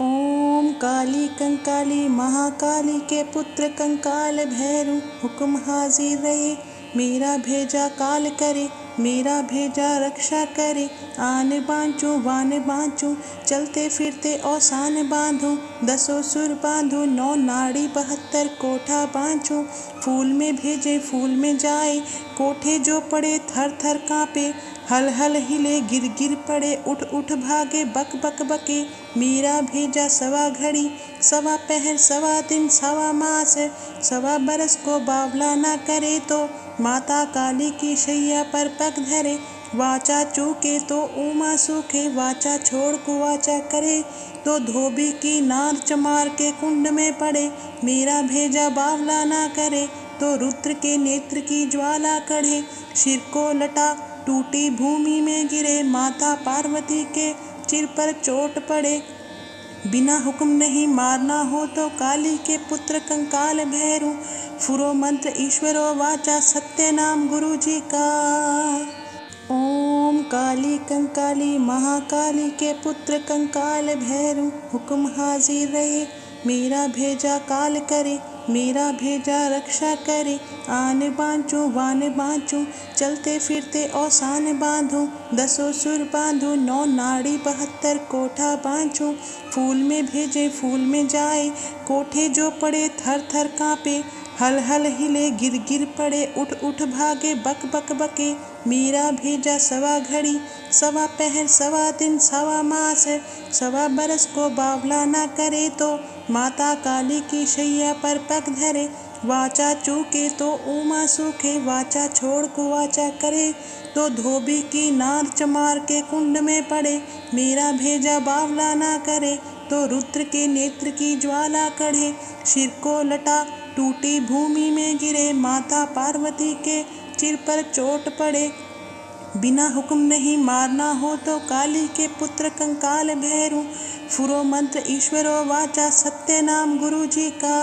S1: ओम काली कंकाली महाकाली के पुत्र कंकाल भैरू, हुक्म हाजिर रहे। मेरा भेजा काल करे, मेरा भेजा रक्षा करे। आन बाँचूं वान बाँचूं, चलते फिरते औसान बांधूं। 10 सुर बांधूं, 9 नाड़ी 72 कोठा बाँचूं। फूल में भेजे फूल में जाए, कोठे जो पड़े थर थर काँपे। हल हल हिले गिर गिर पड़े, उठ उठ भागे बक बक बके। मेरा भेजा सवा घड़ी, सवा पहर, सवा दिन, सवा मास, सवा बरस को बावला ना करे तो माता काली की शैया पर पग धरे। वाचा चूके तो उमा सूखे, वाचा छोड़ कुवाचा करे तो धोबी की नार चमार के कुंड में पड़े। मेरा भेजा बावला ना करे तो रुद्र के नेत्र की ज्वाला कढ़े। सिर को लटा टूटी भूमि में गिरे, माता पार्वती के सिर पर चोट पड़े। बिना हुक्म नहीं मारना हो तो काली के पुत्र कंकाल भैरू। फुरो मंत्र ईश्वरो वाचा, सत्य नाम गुरु जी का। ओम काली कंकाली महाकाली के पुत्र कंकाल भैरू, हुक्म हाजिर रहे। मेरा भेजा काल करे, मेरा भेजा रक्षा करे। आन बाँचूं वान बाँचूं, चलते फिरते औसान बांधूं। 10 सुर बांधूं, 9 नाड़ी 72 कोठा बाँचूं। फूल में भेजे फूल में जाए, कोठे जो पड़े थर थर काँपे। हल हल हिले गिर गिर पड़े, उठ उठ भागे बक बक बके। मेरा भेजा सवा घड़ी, सवा पहर, सवा दिन, सवा मास, सवा बरस को बावला ना करे तो माता काली की शैया पर पग धरे। वाचा चूके तो उमा सूखे, वाचा छोड़ कुवाचा करे तो धोबी की नार चमार के कुंड में पड़े। मेरा भेजा बावला ना करे तो रुद्र के नेत्र की ज्वाला कढ़े। सिर को लटा टूटी भूमि में गिरे, माता पार्वती के सिर पर चोट पड़े। बिना हुक्म नहीं मारना हो तो काली के पुत्र कंकाल भैरू। फुरो मंत्र ईश्वरो वाचा, सत्य नाम गुरु जी का।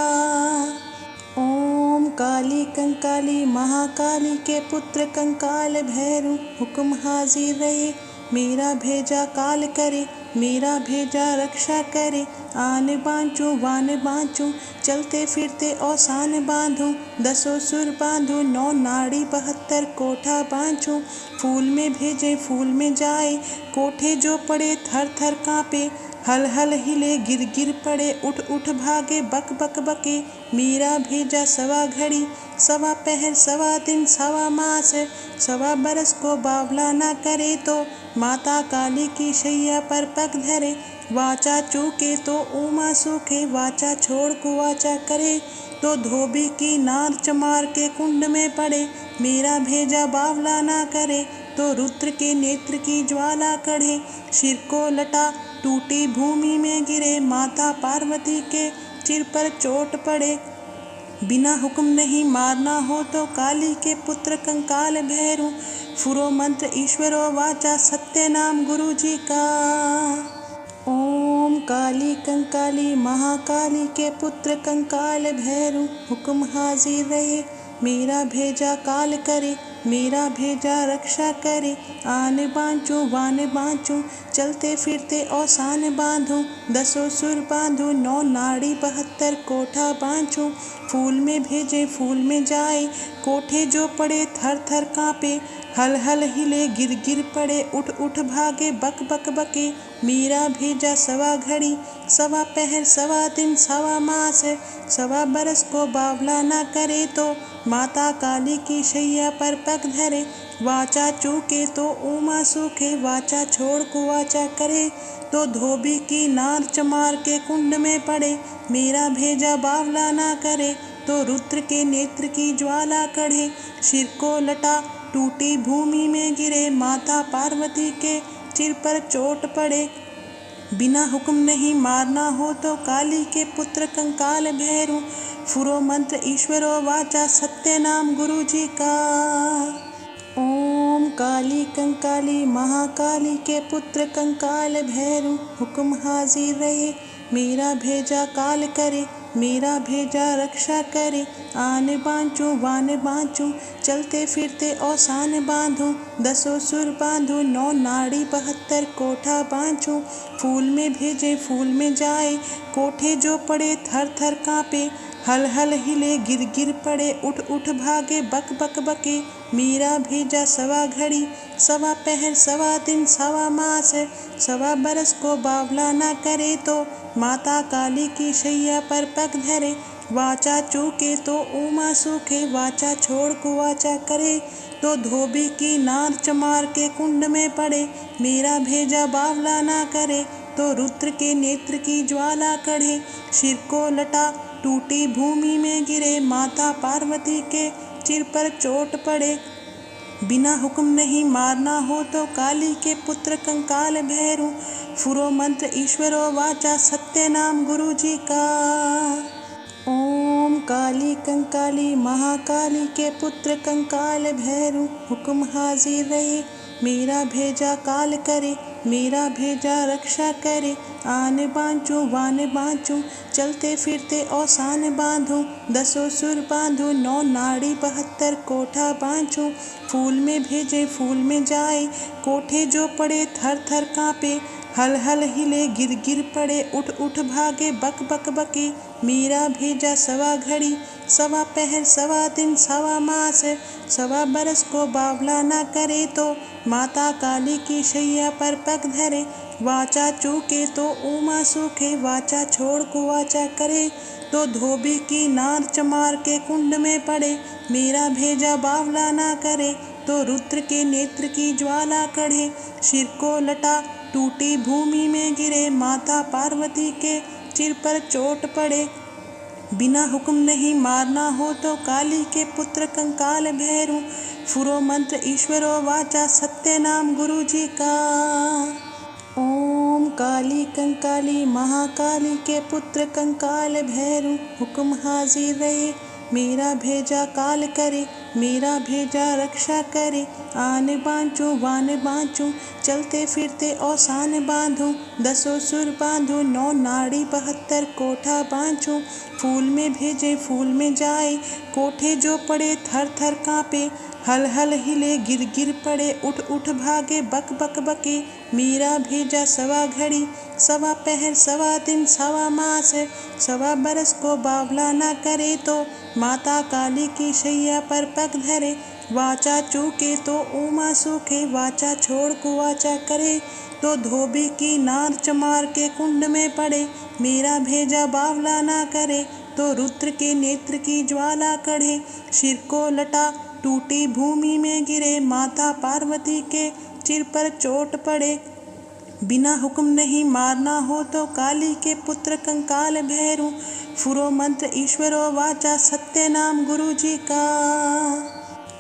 S1: ओम काली कंकाली महाकाली के पुत्र कंकाल भैरू, हुक्म हाजिर रहे। मेरा भेजा काल करे, मेरा भेजा रक्षा करे। आन बाँचूं वान बाँचूं, चलते फिरते औसान बांधूं। 10 सुर बांधूं, 9 नाड़ी 72 कोठा बाँचूं। फूल में भेजे फूल में जाए, कोठे जो पड़े थर थर काँपे। हल हल हिले गिर गिर पड़े, उठ उठ भागे बक बक बके। मेरा भेजा सवा घड़ी, सवा पहर, सवा दिन, सवा मास, सवा बरस को बावला ना करे तो माता काली की शैया पर पग धरे। वाचा चूके तो उमा सूखे, वाचा छोड़ कुवाचा करे तो धोबी की नार चमार के कुंड में पड़े। मेरा भेजा बावला ना करे तो रुद्र के नेत्र की ज्वाला कढ़े। सिर को लटा टूटी भूमि में गिरे, माता पार्वती के सिर पर चोट पड़े। बिना हुक्म नहीं मारना हो तो काली के पुत्र कंकाल भैरू। फुरो मंत्र ईश्वरो वाचा, सत्य नाम गुरु जी का। ओम काली कंकाली महाकाली के पुत्र कंकाल भैरू, हुक्म हाजिर रहे। मेरा भेजा काल करे, मेरा भेजा रक्षा करे। आन बाँचूं वान बाँचूं, चलते फिरते औसान बांधूं। 10 सुर बांधूं, 9 नाड़ी 72 कोठा बाँचूं। फूल में भेजे फूल में जाए, कोठे जो पड़े थर थर काँपे। हल हल हिले गिर गिर पड़े, उठ उठ भागे बक बक बके। मेरा भेजा सवा घड़ी, सवा पहर, सवा दिन, सवा मास, सवा बरस को बावला ना करे तो माता काली की शैया पर पग धरे। वाचा चूके तो उमा सूखे, वाचा छोड़ कुवाचा करे तो धोबी की नार चमार के कुंड में पड़े। मेरा भेजा बावला ना करे तो रुद्र के नेत्र की ज्वाला कढ़े। सिर को लटा टूटी भूमि में गिरे, माता पार्वती के सिर पर चोट पड़े। बिना हुक्म नहीं मारना हो तो काली के पुत्र कंकाल भैरू। फुरो मंत्र ईश्वरो वाचा, सत्य नाम गुरु जी का। ओम काली कंकाली महाकाली के पुत्र कंकाल भैरू, हुक्म हाजिर रहे। मेरा भेजा काल करे, मेरा भेजा रक्षा करे। आन बाँचूं वान बाँचूं चलते फिरते औसान बांधूं। 10 सुर बांधूं 9 नाड़ी 72 कोठा बाँचूं। फूल में भेजे फूल में जाए कोठे जो पड़े थर थर काँपे। हल हल हिले गिर गिर पड़े उठ उठ भागे बक बक बके। मेरा भेजा सवा घड़ी सवा पहर सवा दिन सवा मास। सवा बरस को बावला ना करे तो माता काली की शैया पर पग धरे। वाचा चूके तो उमा सूखे वाचा छोड़ कुवाचा करे तो धोबी की नार चमार के कुंड में पड़े। मेरा भेजा बावला ना करे तो रुद्र के नेत्र की ज्वाला कढ़े। सिर को लटा टूटी भूमि में गिरे माता पार्वती के सिर पर चोट पड़े। बिना हुक्म नहीं मारना हो तो काली के पुत्र कंकाल भैरू। फुरो मंत्र ईश्वरो वाचा सत्य नाम गुरु जी का। ओम काली कंकाली महाकाली के पुत्र कंकाल भैरू। हुक्म हाजिर रहे मेरा भेजा काल करे। मेरा भेजा रक्षा करे। आन बाँचूं वान बाँचूं चलते फिरते औसान बांधूं। 10 सुर बांधूं 9 नाड़ी 72 कोठा बाँचूं। फूल में भेजे फूल में जाए कोठे जो पड़े थर थर काँपे। हल हल हिले गिर गिर पड़े उठ उठ भागे बक बक बके। मेरा भेजा सवा घड़ी सवा पहर सवा दिन सवा मास। सवा बरस को बावला ना करे तो माता काली की शैया पर पग धरे। वाचा चूके तो उमा सूखे वाचा छोड़ कुवाचा करे तो धोबी की नार चमार के कुंड में पड़े। मेरा भेजा बावला ना करे तो रुद्र के नेत्र की ज्वाला कढ़े। सिर को लटा टूटी भूमि में गिरे माता पार्वती के सिर पर चोट पड़े। बिना हुक्म नहीं मारना हो तो काली के पुत्र कंकाल भैरू। फुरो मंत्र ईश्वरो वाचा सत्य नाम गुरु जी का। ओम काली कंकाली महाकाली के पुत्र कंकाल भैरू। हुक्म हाजिर रहे मेरा भेजा काल करे। मेरा भेजा रक्षा करे। आन बाँचूं वान बाँचूं चलते फिरते औसान बांधूं। 10 सुर बांधूं 9 नाड़ी 72 कोठा बाँचूं। फूल में भेजे फूल में जाए कोठे जो पड़े थर थर काँपे। हल हल हिले गिर गिर पड़े उठ उठ भागे बक बक बके। मेरा भेजा सवा घड़ी सवा पहर सवा दिन सवा मास। सवा बरस को बावला ना करे तो माता काली की शैया पर पग धरे। वाचा चूके तो उमा सूखे वाचा छोड़ कुवाचा करे तो धोबी की नार चमार के कुंड में पड़े। मेरा भेजा बावला ना करे तो रुद्र के नेत्र की ज्वाला कढ़े। सिर को लटा टूटी भूमि में गिरे माता पार्वती के सिर पर चोट पड़े। बिना हुक्म नहीं मारना हो तो काली के पुत्र कंकाल भैरू। फुरो मंत्र ईश्वरो वाचा सत्य नाम गुरु जी का।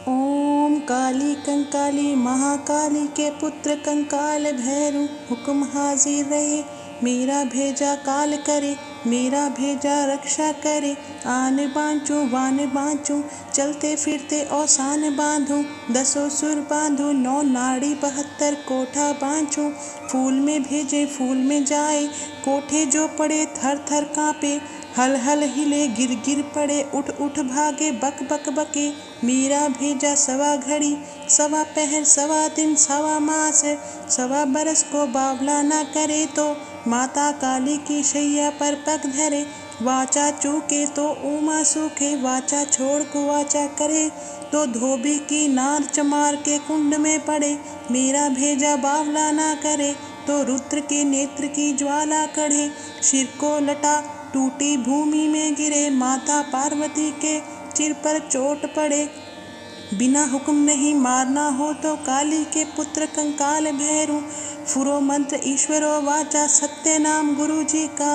S1: ओम काली कंकाली महाकाली के पुत्र कंकाल भैरू। हुक्म हाजिर रहे मेरा भेजा काल करे। मेरा भेजा रक्षा करे। आन बाँचूं वान बाँचूं चलते फिरते औसान बांधूं। 10 सुर बांधूं 9 नाड़ी 72 कोठा बाँचूं। फूल में भेजे फूल में जाए कोठे जो पड़े थर थर काँपे। हल हल हिले गिर गिर पड़े उठ उठ भागे बक बक बके। मेरा भेजा सवा घड़ी सवा पहर सवा दिन सवा मास। सवा बरस को बावला ना करे तो माता काली की शैया पर पग धरे। वाचा चूके तो उमा सूखे वाचा छोड़ कुवाचा करे तो धोबी की नार चमार के कुंड में पड़े। मेरा भेजा बावला ना करे तो रुद्र के नेत्र की ज्वाला कढ़े। सिर को लटा टूटी भूमि में गिरे माता पार्वती के सिर पर चोट पड़े। बिना हुक्म नहीं मारना हो तो काली के पुत्र कंकाल भैरू। फुरो मंत्र ईश्वरो वाचा सत्य नाम गुरु जी का।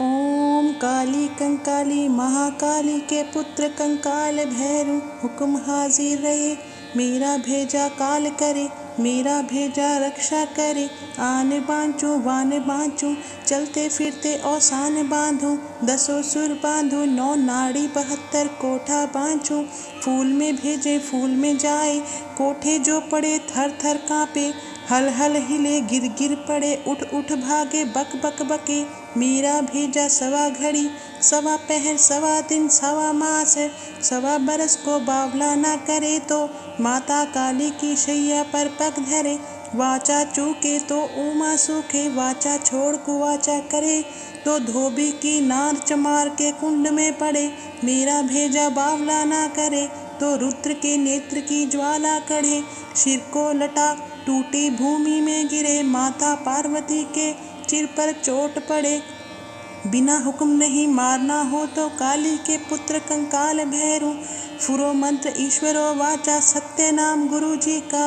S1: ओम काली कंकाली महाकाली के पुत्र कंकाल भैरू। हुक्म हाजिर रहे मेरा भेजा काल करे। मेरा भेजा रक्षा करे। आन बाँचूं वान बाँचूं चलते फिरते औसान बांधूं। 10 सुर बांधूं 9 नाड़ी 72 कोठा बाँचूं। फूल में भेजे फूल में जाए कोठे जो पड़े थर थर काँपे। हल हल हिले गिर गिर पड़े, उठ उठ भागे बक बक बके। मीरा भेजा सवा घड़ी, सवा पहर सवा दिन सवा मास, सवा बरस को बावला ना करे तो माता काली की शैया पर पग धरे। वाचा चूके तो उमा सूखे, वाचा छोड़ कुवाचा करे तो धोबी की नार चमार के कुंड में पड़े। मीरा भेजा बावला ना करे तो रुद्र के नेत्र की ज्वाला कढ़े। सिर को लटा टूटी भूमि में गिरे, माता पार्वती के सिर पर चोट पड़े। बिना हुक्म नहीं मारना हो तो काली के पुत्र कंकाल भैरू। फुरो मंत्र ईश्वरो वाचा, सत्य नाम गुरु जी का।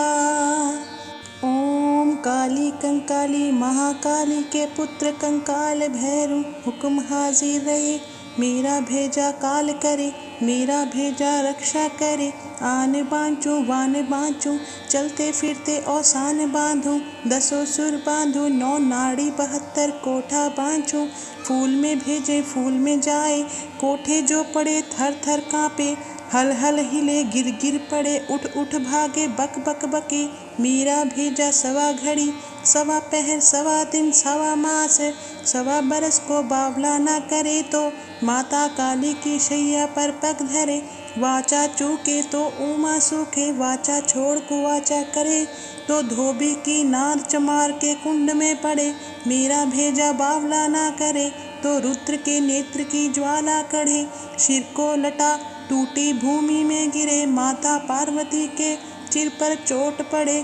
S1: ओम काली कंकाली महाकाली के पुत्र कंकाल भैरू, हुक्म हाजिर रहे। मेरा भेजा काल करे, मेरा भेजा रक्षा करे। आन बाँचूं वान बाँचूं, चलते फिरते औसान बांधूं। 10 सुर बांधूं, 9 नाड़ी 72 कोठा बाँचूं। फूल में भेजे फूल में जाए, कोठे जो पड़े थर थर काँपे। हल हल हिले गिर गिर पड़े, उठ उठ भागे बक बक बके। मीरा भेजा सवा घड़ी, सवा पहर सवा दिन सवा मास, सवा बरस को बावला ना करे तो माता काली की शैया पर पग धरे। वाचा चूके तो उमा सूखे, वाचा छोड़ कुवाचा करे तो धोबी की नार चमार के कुंड में पड़े। मीरा भेजा बावला ना करे तो रुद्र के नेत्र की ज्वाला कढ़े। सिर को लटा टूटी भूमि में गिरे, माता पार्वती के सिर पर चोट पड़े।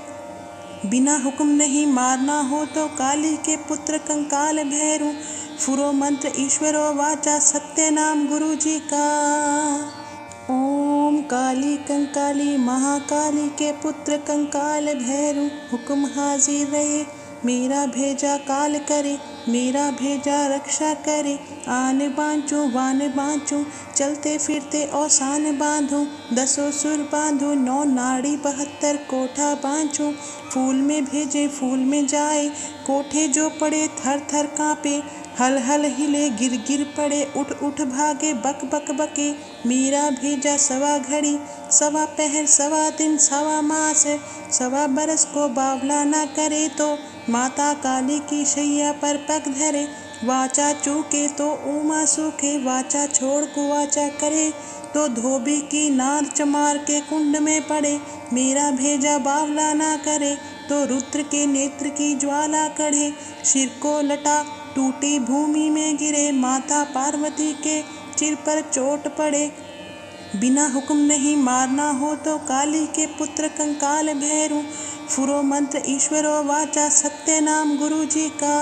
S1: बिना हुक्म नहीं मारना हो तो काली के पुत्र कंकाल भैरू। फुरो मंत्र ईश्वरो वाचा, सत्य नाम गुरु जी का। ओम काली कंकाली महाकाली के पुत्र कंकाल भैरू, हुक्म हाजिर रहे। मेरा भेजा काल करे, मेरा भेजा रक्षा करे। आन बाँचूं वान बाँचूं, चलते फिरते औसान बांधूं। 10 सुर बांधूं, 9 नाड़ी 72 कोठा बाँचूं। फूल में भेजे फूल में जाए, कोठे जो पड़े थर थर काँपे। हल हल हिले गिर गिर पड़े, उठ उठ भागे बक बक बके। मीरा भेजा सवा घड़ी, सवा पहर सवा दिन सवा मास, सवा बरस को बावला ना करे तो माता काली की शैया पर पग धरे। वाचा चूके तो उमा सूखे, वाचा छोड़ कुवाचा करे तो धोबी की नार चमार के कुंड में पड़े। मेरा भेजा बावला ना करे तो रुद्र के नेत्र की ज्वाला कढ़े। सिर को लटा टूटी भूमि में गिरे, माता पार्वती के सिर पर चोट पड़े। बिना हुक्म नहीं मारना हो तो काली के पुत्र कंकाल भैरू। फुरो मंत्र ईश्वरो वाचा, सत्य नाम गुरु जी का।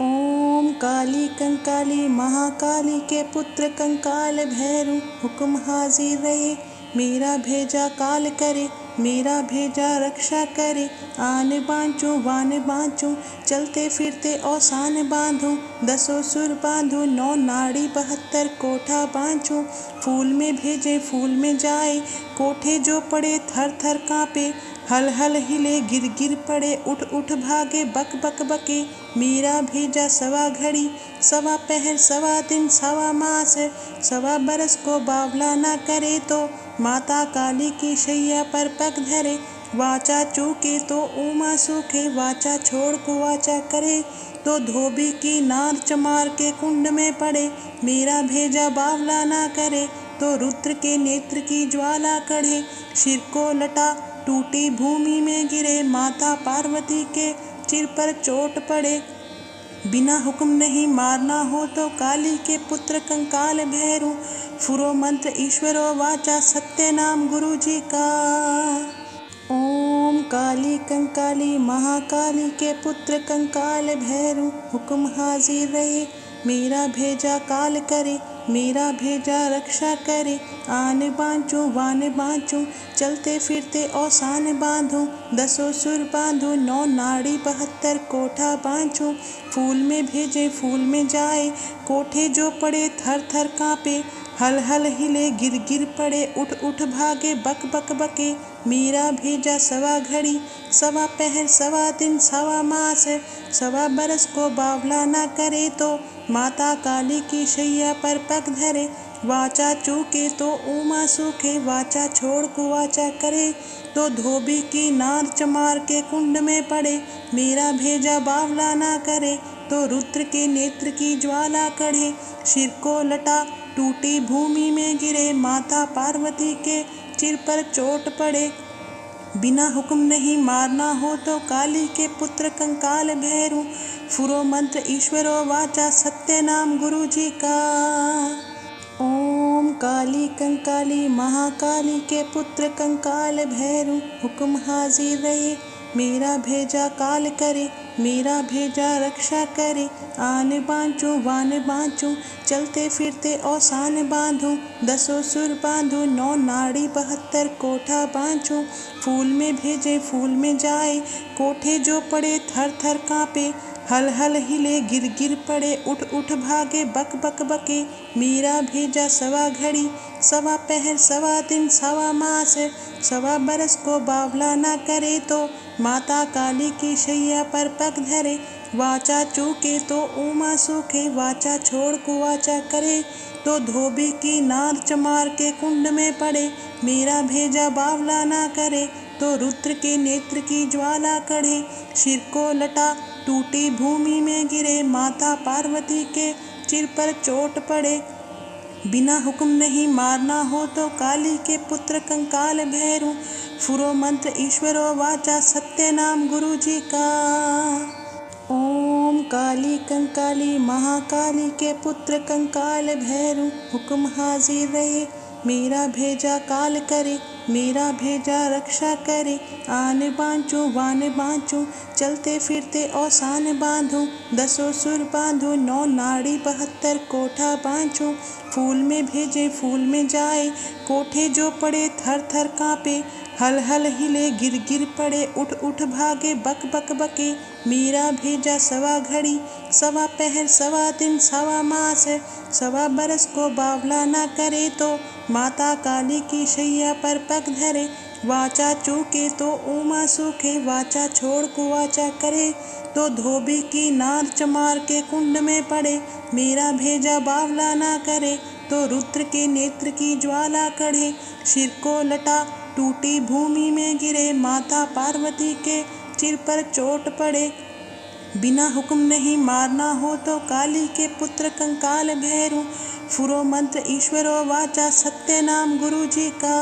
S1: ओम काली कंकाली महाकाली के पुत्र कंकाल भैरू, हुक्म हाजिर रहे। मेरा भेजा काल करे, मेरा भेजा रक्षा करे। आन बाँचूं वान बाँचूं, चलते फिरते औसान बांधूं। 10 सुर बांधूं, 9 नाड़ी 72 कोठा बाँचूं। फूल में भेजे फूल में जाए, कोठे जो पड़े थर थर काँपे। हल हल हिले गिर गिर पड़े, उठ उठ भागे बक बक बके। मीरा भेजा सवा घड़ी, सवा पहर सवा दिन सवा मास, सवा बरस को बावला ना करे तो माता काली की शैया पर पग धरे। वाचा चूके तो उमा सूखे, वाचा छोड़ कुवाचा करे तो धोबी की नार चमार के कुंड में पड़े। मेरा भेजा बावला ना करे तो रुद्र के नेत्र की ज्वाला कढ़े। सिर को लटा टूटी भूमि में गिरे, माता पार्वती के सिर पर चोट पड़े। बिना हुक्म नहीं मारना हो तो काली के पुत्र कंकाल भैरू। फुरो मंत्र ईश्वरो वाचा, सत्य नाम गुरु जी का। ओम काली कंकाली महाकाली के पुत्र कंकाल भैरू, हुक्म हाजिर रहे। मेरा भेजा काल करे, मेरा भेजा रक्षा करे। आन बाँचूं वान बाँचूं, चलते फिरते औसान बांधूं। 10 सुर बांधूं, 9 नाड़ी 72 कोठा बाँचूं। फूल में भेजे फूल में जाए, कोठे जो पड़े थर थर काँपे। हल हल हिले गिर गिर पड़े, उठ उठ भागे बक बक बके। मीरा भेजा सवा घड़ी, सवा पहर सवा दिन सवा मास, सवा बरस को बावला ना करे तो माता काली की शैया पर पग धरे। वाचा चूके तो उमा सूखे, वाचा छोड़ कुवाचा करे तो धोबी की नार चमार के कुंड में पड़े। मेरा भेजा बावला ना करे तो रुद्र के नेत्र की ज्वाला कढ़े। सिर को लटा टूटी भूमि में गिरे, माता पार्वती के सिर पर चोट पड़े। बिना हुक्म नहीं मारना हो तो काली के पुत्र कंकाल भैरू। फुरो मंत्र ईश्वरो वाचा, सत्य नाम गुरु जी का। ओम काली कंकाली महाकाली के पुत्र कंकाल भैरू, हुक्म हाजिर रहे। मेरा भेजा काल करे, मेरा भेजा रक्षा करे। आन बाँचूं वान बाँचूं, चलते फिरते औसान बांधूं। 10 सुर बांधूं, 9 नाड़ी 72 कोठा बाँचूं। फूल में भेजे फूल में जाए, कोठे जो पड़े थर थर काँपे। हल हल हिले गिर गिर पड़े, उठ उठ भागे बक बक बके। मेरा भेजा सवा घड़ी, सवा पहर, सवा दिन, सवा मास, सवा बरस को बावला ना करे तो माता काली की शैया पर पग धरे। वाचा चूके तो उमा सूखे, वाचा छोड़ कुवाचा करे तो धोबी की नार चमार के कुंड में पड़े। मेरा भेजा बावला ना करे तो रुद्र के नेत्र की ज्वाला कढ़े। सिर को लटा टूटी भूमि में गिरे, माता पार्वती के सिर पर चोट पड़े। बिना हुक्म नहीं मारना हो तो काली के पुत्र कंकाल भैरू। फुरो मंत्र ईश्वरो वाचा, सत्य नाम गुरु जी का। ओम काली कंकाली महाकाली के पुत्र कंकाल भैरू, हुक्म हाजिर रहे। मेरा भेजा काल करे, मेरा भेजा रक्षा करे। आन बाँचूं वान बाँचूं, चलते फिरते औसान बांधूं। 10 सुर बांधूं, 9 नाड़ी 72 कोठा बाँचूं। फूल में भेजे फूल में जाए, कोठे जो पड़े थर थर काँपे। हल हल हिले गिर गिर पड़े, उठ उठ भागे बक बक बके। मेरा भेजा सवा घड़ी, सवा पहर, सवा दिन, सवा मास, सवा बरस को बावला ना करे तो माता काली की शैया पर पग धरे। वाचा चूके तो उमा सूखे, वाचा छोड़ कुवाचा करे तो धोबी की नार चमार के कुंड में पड़े। मेरा भेजा बावला ना करे तो रुद्र के नेत्र की ज्वाला कढ़े। सिर को लटा टूटी भूमि में गिरे, माता पार्वती के सिर पर चोट पड़े। बिना हुक्म नहीं मारना हो तो काली के पुत्र कंकाल भैरू। फुरो मंत्र ईश्वरो वाचा, सत्य नाम गुरु जी का।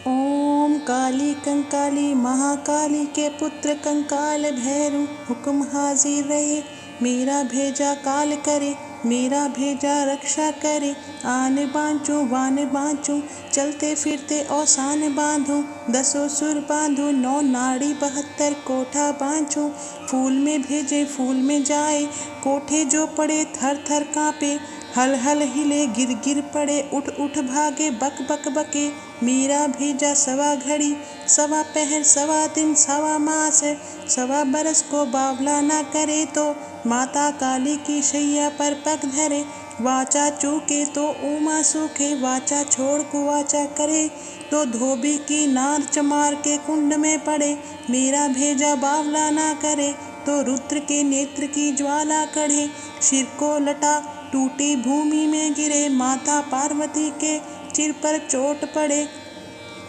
S1: ओम काली कंकाली महाकाली के पुत्र कंकाल भैरू, हुक्म हाजिर रहे। मेरा भेजा काल करे, मेरा भेजा रक्षा करे। आन बाँचूं वान बाँचूं, चलते फिरते औसान बांधूं। 10 सुर बांधूं, 9 नाड़ी 72 कोठा बाँचूं। फूल में भेजे फूल में जाए, कोठे जो पड़े थर थर काँपे। हल हल हिले गिर गिर पड़े, उठ उठ भागे बक बक बके। मेरा भेजा सवा घड़ी, सवा पहर, सवा दिन, सवा मास, सवा बरस को बावला ना करे तो माता काली की शैया पर पग धरे। वाचा चूके तो उमा सूखे, वाचा छोड़ कुवाचा करे तो धोबी की नार चमार के कुंड में पड़े। मेरा भेजा बावला ना करे तो रुद्र के नेत्र की ज्वाला कढ़े। सिर को लटा टूटी भूमि में गिरे, माता पार्वती के सिर पर चोट पड़े।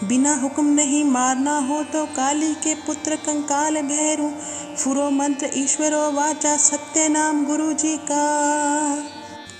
S1: बिना हुक्म नहीं मारना हो तो काली के पुत्र कंकाल भैरू। फुरो मंत्र ईश्वरो वाचा, सत्य नाम गुरु जी का।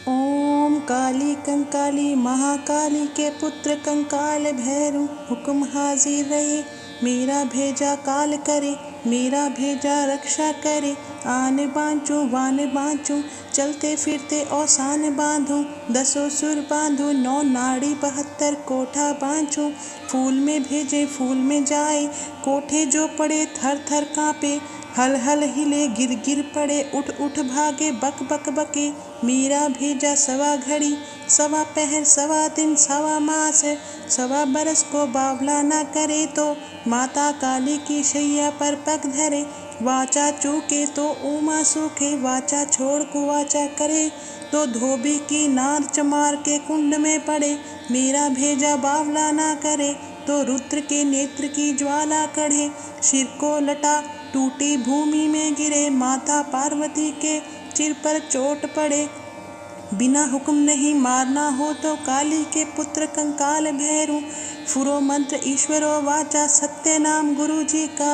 S1: ओम काली कंकाली महाकाली के पुत्र कंकाल भैरू, हुक्म हाजिर रहे। मेरा भेजा काल करे, मेरा भेजा रक्षा करे। आन बाँचूं वान बाँचूं, चलते फिरते औसान बांधूं। 10 सुर बांधूं, 9 नाड़ी 72 कोठा बाँचूं। फूल में भेजे फूल में जाए, कोठे जो पड़े थर थर काँपे। हल हल हिले गिर गिर पड़े, उठ उठ भागे बक बक बके। मेरा भेजा सवा घड़ी, सवा पहर, सवा दिन, सवा मास, सवा बरस को बावला ना करे तो माता काली की शैया पर पग धरे। वाचा चूके तो उमा सूखे, वाचा छोड़ कुवाचा करे तो धोबी की नार चमार के कुंड में पड़े। मेरा भेजा बावला ना करे तो रुद्र के नेत्र की ज्वाला कढ़े। सिर को लटा टूटी भूमि में गिरे, माता पार्वती के सिर पर चोट पड़े। बिना हुक्म नहीं मारना हो तो काली के पुत्र कंकाल भैरू। फुरो मंत्र ईश्वरो वाचा सत्य नाम गुरु जी का।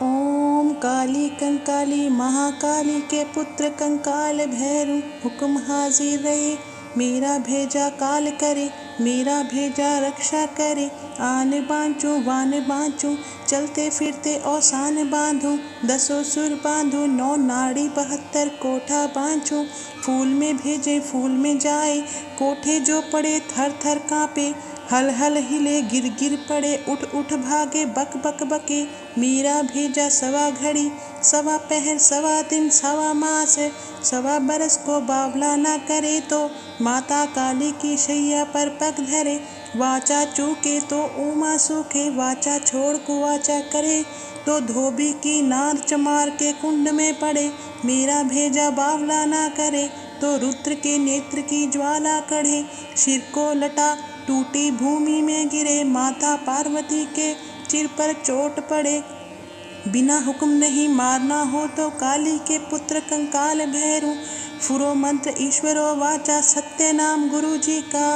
S1: ओम काली कंकाली महाकाली के पुत्र कंकाल भैरू। हुक्म हाजिर रहे मेरा भेजा काल करे, मेरा भेजा रक्षा करे। आन बाँचूं वान बाँचूं चलते फिरते औसान बांधूं। 10 सुर बांधूं 9 नाड़ी 72 कोठा बाँचूं। फूल में भेजे फूल में जाए, कोठे जो पड़े थर थर काँपे। हल हल हिले गिर गिर पड़े, उठ उठ भागे बक बक बके। मीरा भेजा सवा घड़ी, सवा पहर सवा दिन सवा मास। सवा बरस को बावला ना करे तो माता काली की शैया पर पग धरे। वाचा चूके तो उमा सूखे, वाचा छोड़ कुवाचा करे तो धोबी की नार चमार के कुंड में पड़े। मेरा भेजा बावला ना करे तो रुद्र के नेत्र की ज्वाला कढ़े। सिर को लटा टूटी भूमि में गिरे, माता पार्वती के सिर पर चोट पड़े। बिना हुक्म नहीं मारना हो तो काली के पुत्र कंकाल भैरू। फुरो मंत्र ईश्वरो वाचा सत्य नाम गुरु जी का।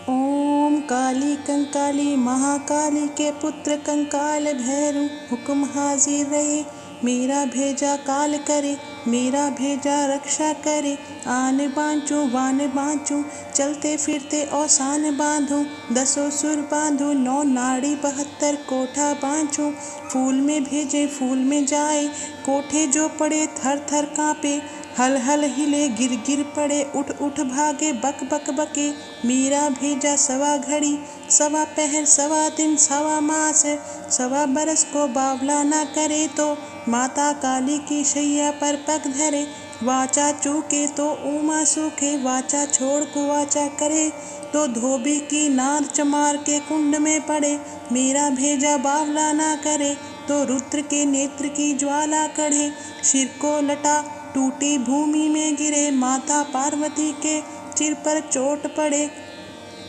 S1: ओम काली कंकाली महाकाली के पुत्र कंकाल भैरू। हुक्म हाजिर रहे मेरा भेजा काल करे, मेरा भेजा रक्षा करे। आन बाँचूं वान बाँचूं चलते फिरते औसान बांधूं। 10 सुर बांधूं 9 नाड़ी 72 कोठा बाँचूं। फूल में भेजे फूल में जाए, कोठे जो पड़े थर थर काँपे। हल हल हिले गिर गिर पड़े, उठ उठ भागे बक बक बके। मीरा भेजा सवा घड़ी, सवा पहर सवा दिन सवा मास। सवा बरस को बावला ना करे तो माता काली की शैया पर पग धरे। वाचा चूके तो उमा सूखे, वाचा छोड़ कुवाचा करे तो धोबी की नार चमार के कुंड में पड़े। मेरा भेजा बावला ना करे तो रुद्र के नेत्र की ज्वाला कढ़े। सिर को लटा टूटी भूमि में गिरे, माता पार्वती के सिर पर चोट पड़े।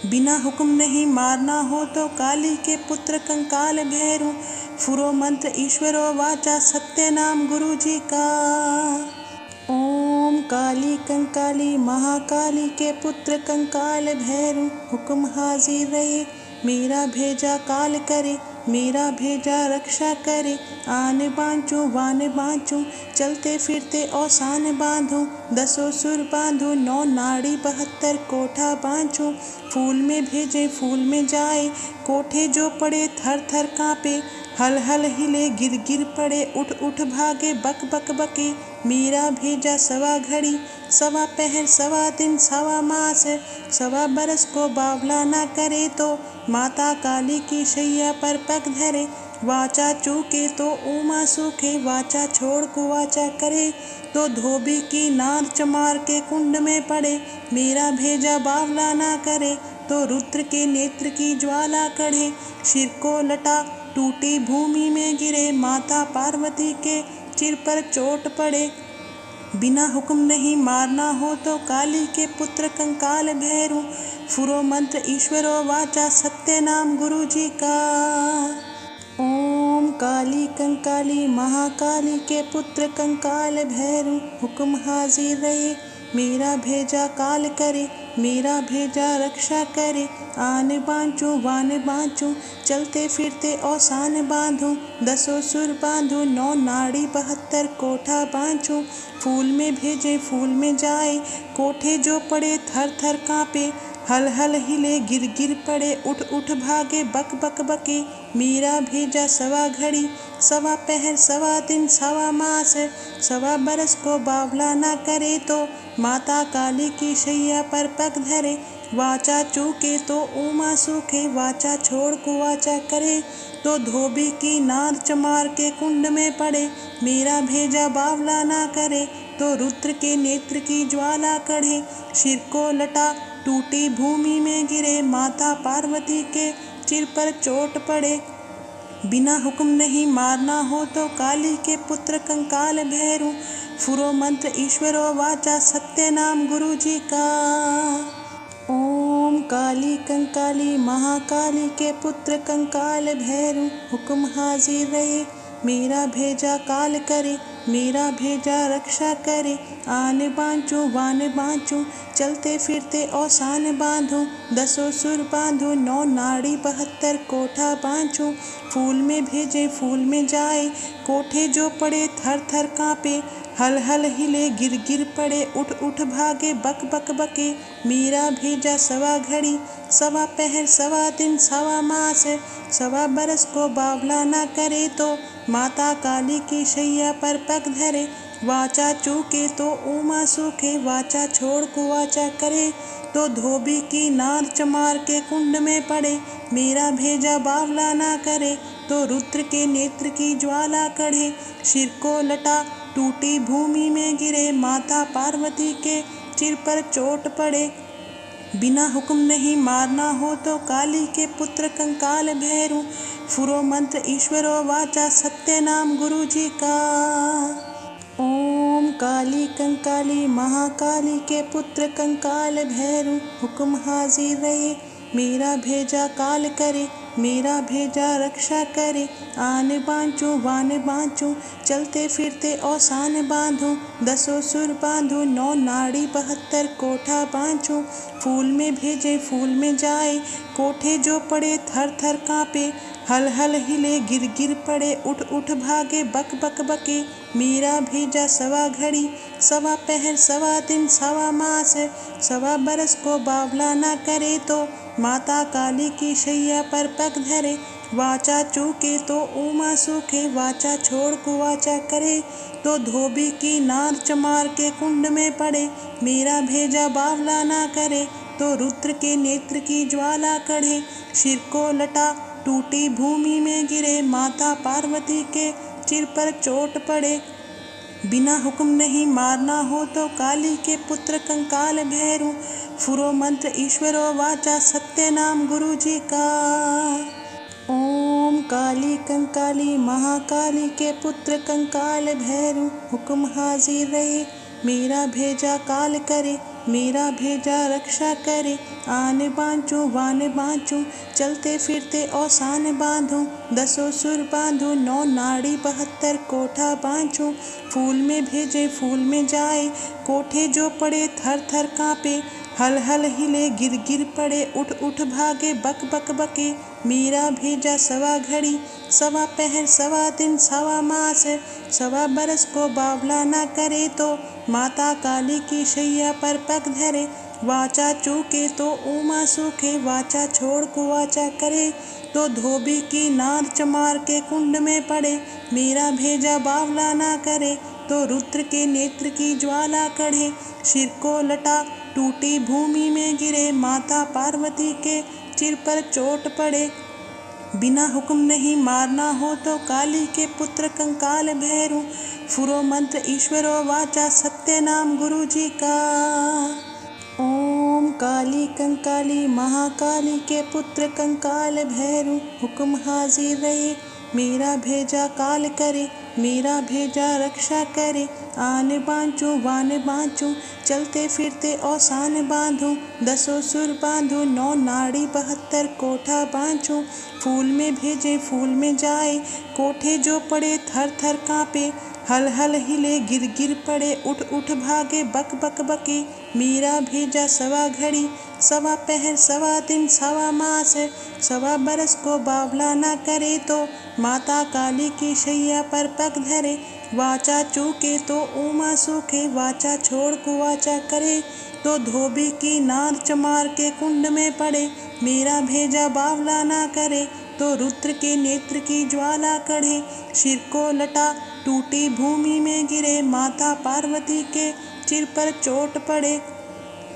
S1: बिना हुक्म नहीं मारना हो तो काली के पुत्र कंकाल भैरू। फुरो मंत्र ईश्वरो वाचा सत्य नाम गुरु जी का। ओम काली कंकाली महाकाली के पुत्र कंकाल भैरू। हुक्म हाजिर रहे मेरा भेजा काल करे, मेरा भेजा रक्षा करे। आन बाँचूं वान बाँचूं चलते फिरते औसान बांधूं। 10 सुर बांधूं 9 नाड़ी 72 कोठा बाँचूं। फूल में भेजे फूल में जाए, कोठे जो पड़े थर थर काँपे। हल हल हिले गिर गिर पड़े, उठ उठ भागे बक बक बके। मीरा भेजा सवा घड़ी, सवा पहर सवा दिन सवा मास। सवा बरस को बावला ना करे तो माता काली की शैया पर पग धरे। वाचा चूके तो उमा सूखे, वाचा छोड़ कुवाचा करे तो धोबी की नार चमार के कुंड में पड़े। मेरा भेजा बावला ना करे तो रुद्र के नेत्र की ज्वाला कढ़े। सिर को लटा टूटी भूमि में गिरे, माता पार्वती के सिर पर चोट पड़े। बिना हुक्म नहीं मारना हो तो काली के पुत्र कंकाल भैरू। फुरो मंत्र ईश्वरो वाचा सत्य नाम गुरु जी का। ओम काली कंकाली महाकाली के पुत्र कंकाल भैरू। हुक्म हाजिर रहे मेरा भेजा काल करे, मेरा भेजा रक्षा करे। आन बाँचूं वान बाँचूं चलते फिरते औसान बांधूं। 10 सुर बांधूं 9 नाड़ी 72 कोठा बाँचूं। फूल में भेजे फूल में जाए, कोठे जो पड़े थर थर काँपे। हल हल हिले गिर गिर पड़े, उठ उठ भागे बक बक बके। मीरा भेजा सवा घड़ी, सवा पहर सवा दिन सवा मास। सवा बरस को बावला ना करे तो माता काली की शैया पर पग धरे। वाचा चूके तो उमा सूखे, वाचा छोड़ कुवाचा करे तो धोबी की नार चमार के कुंड में पड़े। मेरा भेजा बावला ना करे तो रुद्र के नेत्र की ज्वाला कढ़े। सिर को लटा टूटी भूमि में गिरे, माता पार्वती के सिर पर चोट पड़े। बिना हुक्म नहीं मारना हो तो काली के पुत्र कंकाल भैरू। फुरो मंत्र ईश्वरो वाचा सत्य नाम गुरु जी का। ओम काली कंकाली महाकाली के पुत्र कंकाल भैरू। हुक्म हाजिर रहे मेरा भेजा काल करे, मेरा भेजा रक्षा करे। आन बाँचूं वान बाँचूं चलते फिरते औसान बांधूं। 10 सुर बांधूं 9 नाड़ी 72 कोठा बाँचूं। फूल में भेजे फूल में जाए कोठे जो पड़े थर थर काँपे। हल हल हिले गिर गिर पड़े उठ उठ भागे बक बक बके। मेरा भेजा सवा घड़ी सवा पहर सवा दिन सवा मास। सवा बरस को बावला ना करे तो माता काली की शैया पर पग धरे। वाचा चूके तो उमा सूखे वाचा छोड़ कुवाचा करे तो धोबी की नार चमार के कुंड में पड़े। मेरा भेजा बावला ना करे तो रुद्र के नेत्र की ज्वाला कढ़े। सिर को लटा टूटी भूमि में गिरे माता पार्वती के सिर पर चोट पड़े। बिना हुक्म नहीं मारना हो तो काली के पुत्र कंकाल भैरू। फुरो मंत्र ईश्वरो वाचा सत्य नाम गुरु जी का। ओम काली कंकाली महाकाली के पुत्र कंकाल भैरू। हुक्म हाजिर रहे मेरा भेजा काल करे। मेरा भेजा रक्षा करे। आन बाँचूं वान बाँचूं चलते फिरते औसान बांधूं। 10 सुर बांधूं 9 नाड़ी 72 कोठा बाँचूं। फूल में भेजे फूल में जाए कोठे जो पड़े थर थर काँपे। हल हल हिले गिर गिर पड़े उठ उठ भागे बक बक बके। मेरा भेजा सवा घड़ी सवा पहर सवा दिन सवा मास। सवा बरस को बावला ना करे तो माता काली की शैया पर पग धरे। वाचा चूके तो उमा सूखे वाचा छोड़ कुवाचा करे तो धोबी की नार चमार के कुंड में पड़े। मेरा भेजा बावला ना करे तो रुद्र के नेत्र की ज्वाला कढ़े। सिर को लटा टूटी भूमि में गिरे माता पार्वती के सिर पर चोट पड़े। बिना हुक्म नहीं मारना हो तो काली के पुत्र कंकाल भैरू। फुरो मंत्र ईश्वरो वाचा सत्य नाम गुरु जी का। ओम काली कंकाली महाकाली के पुत्र कंकाल भैरू। हुक्म हाजिर रहे मेरा भेजा काल करे। मेरा भेजा रक्षा करे। आन बाँचूं वान बाँचूं चलते फिरते औसान बांधूं। 10 सुर बांधूं 9 नाड़ी 72 कोठा बाँचूं। फूल में भेजे फूल में जाए कोठे जो पड़े थर थर काँपे। हल हल हिले गिर गिर पड़े उठ उठ भागे बक बक बके। मेरा भेजा सवा घड़ी सवा पहर सवा दिन सवा मास। सवा बरस को बावला ना करे तो माता काली की शैया पर पग धरे। वाचा चूके तो उमा सूखे वाचा छोड़ कुवाचा करे तो धोबी की नार चमार के कुंड में पड़े। मेरा भेजा बावला ना करे तो रुद्र के नेत्र की ज्वाला कढ़े। सिर को लटा टूटी भूमि में गिरे माता पार्वती के सिर पर चोट पड़े। बिना हुक्म नहीं मारना हो तो काली के पुत्र कंकाल भैरू। फुरो मंत्र ईश्वरो वाचा सत्य नाम गुरु जी का। ओम काली कंकाली महाकाली के पुत्र कंकाल भैरू। हुक्म हाजिर रहे मेरा भेजा काल करे। मेरा भेजा रक्षा करे। आन बाँचूं वान बाँचूं चलते फिरते औसान बांधूं। 10 सुर बांधूं 9 नाड़ी 72 कोठा बाँचूं। फूल में भेजे फूल में जाए कोठे जो पड़े थर थर काँपे। हल हल हिले गिर गिर पड़े उठ उठ भागे बक बक बके। मेरा भेजा सवा घड़ी सवा पहर सवा दिन सवा मास। सवा बरस को बावला ना करे तो माता काली की शैया पर पग धरे। वाचा चूके तो उमा सूखे वाचा छोड़ कुवाचा करे तो धोबी की नार चमार के कुंड में पड़े। मेरा भेजा बावला ना करे तो रुद्र के नेत्र की ज्वाला कढ़े। सिर को लटा टूटी भूमि में गिरे माता पार्वती के सिर पर चोट पड़े।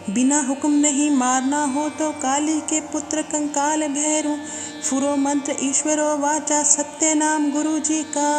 S1: बिना हुक्म नहीं मारना हो तो काली के पुत्र कंकाल भैरू। फुरो मंत्र ईश्वरो वाचा सत्य नाम गुरु जी का।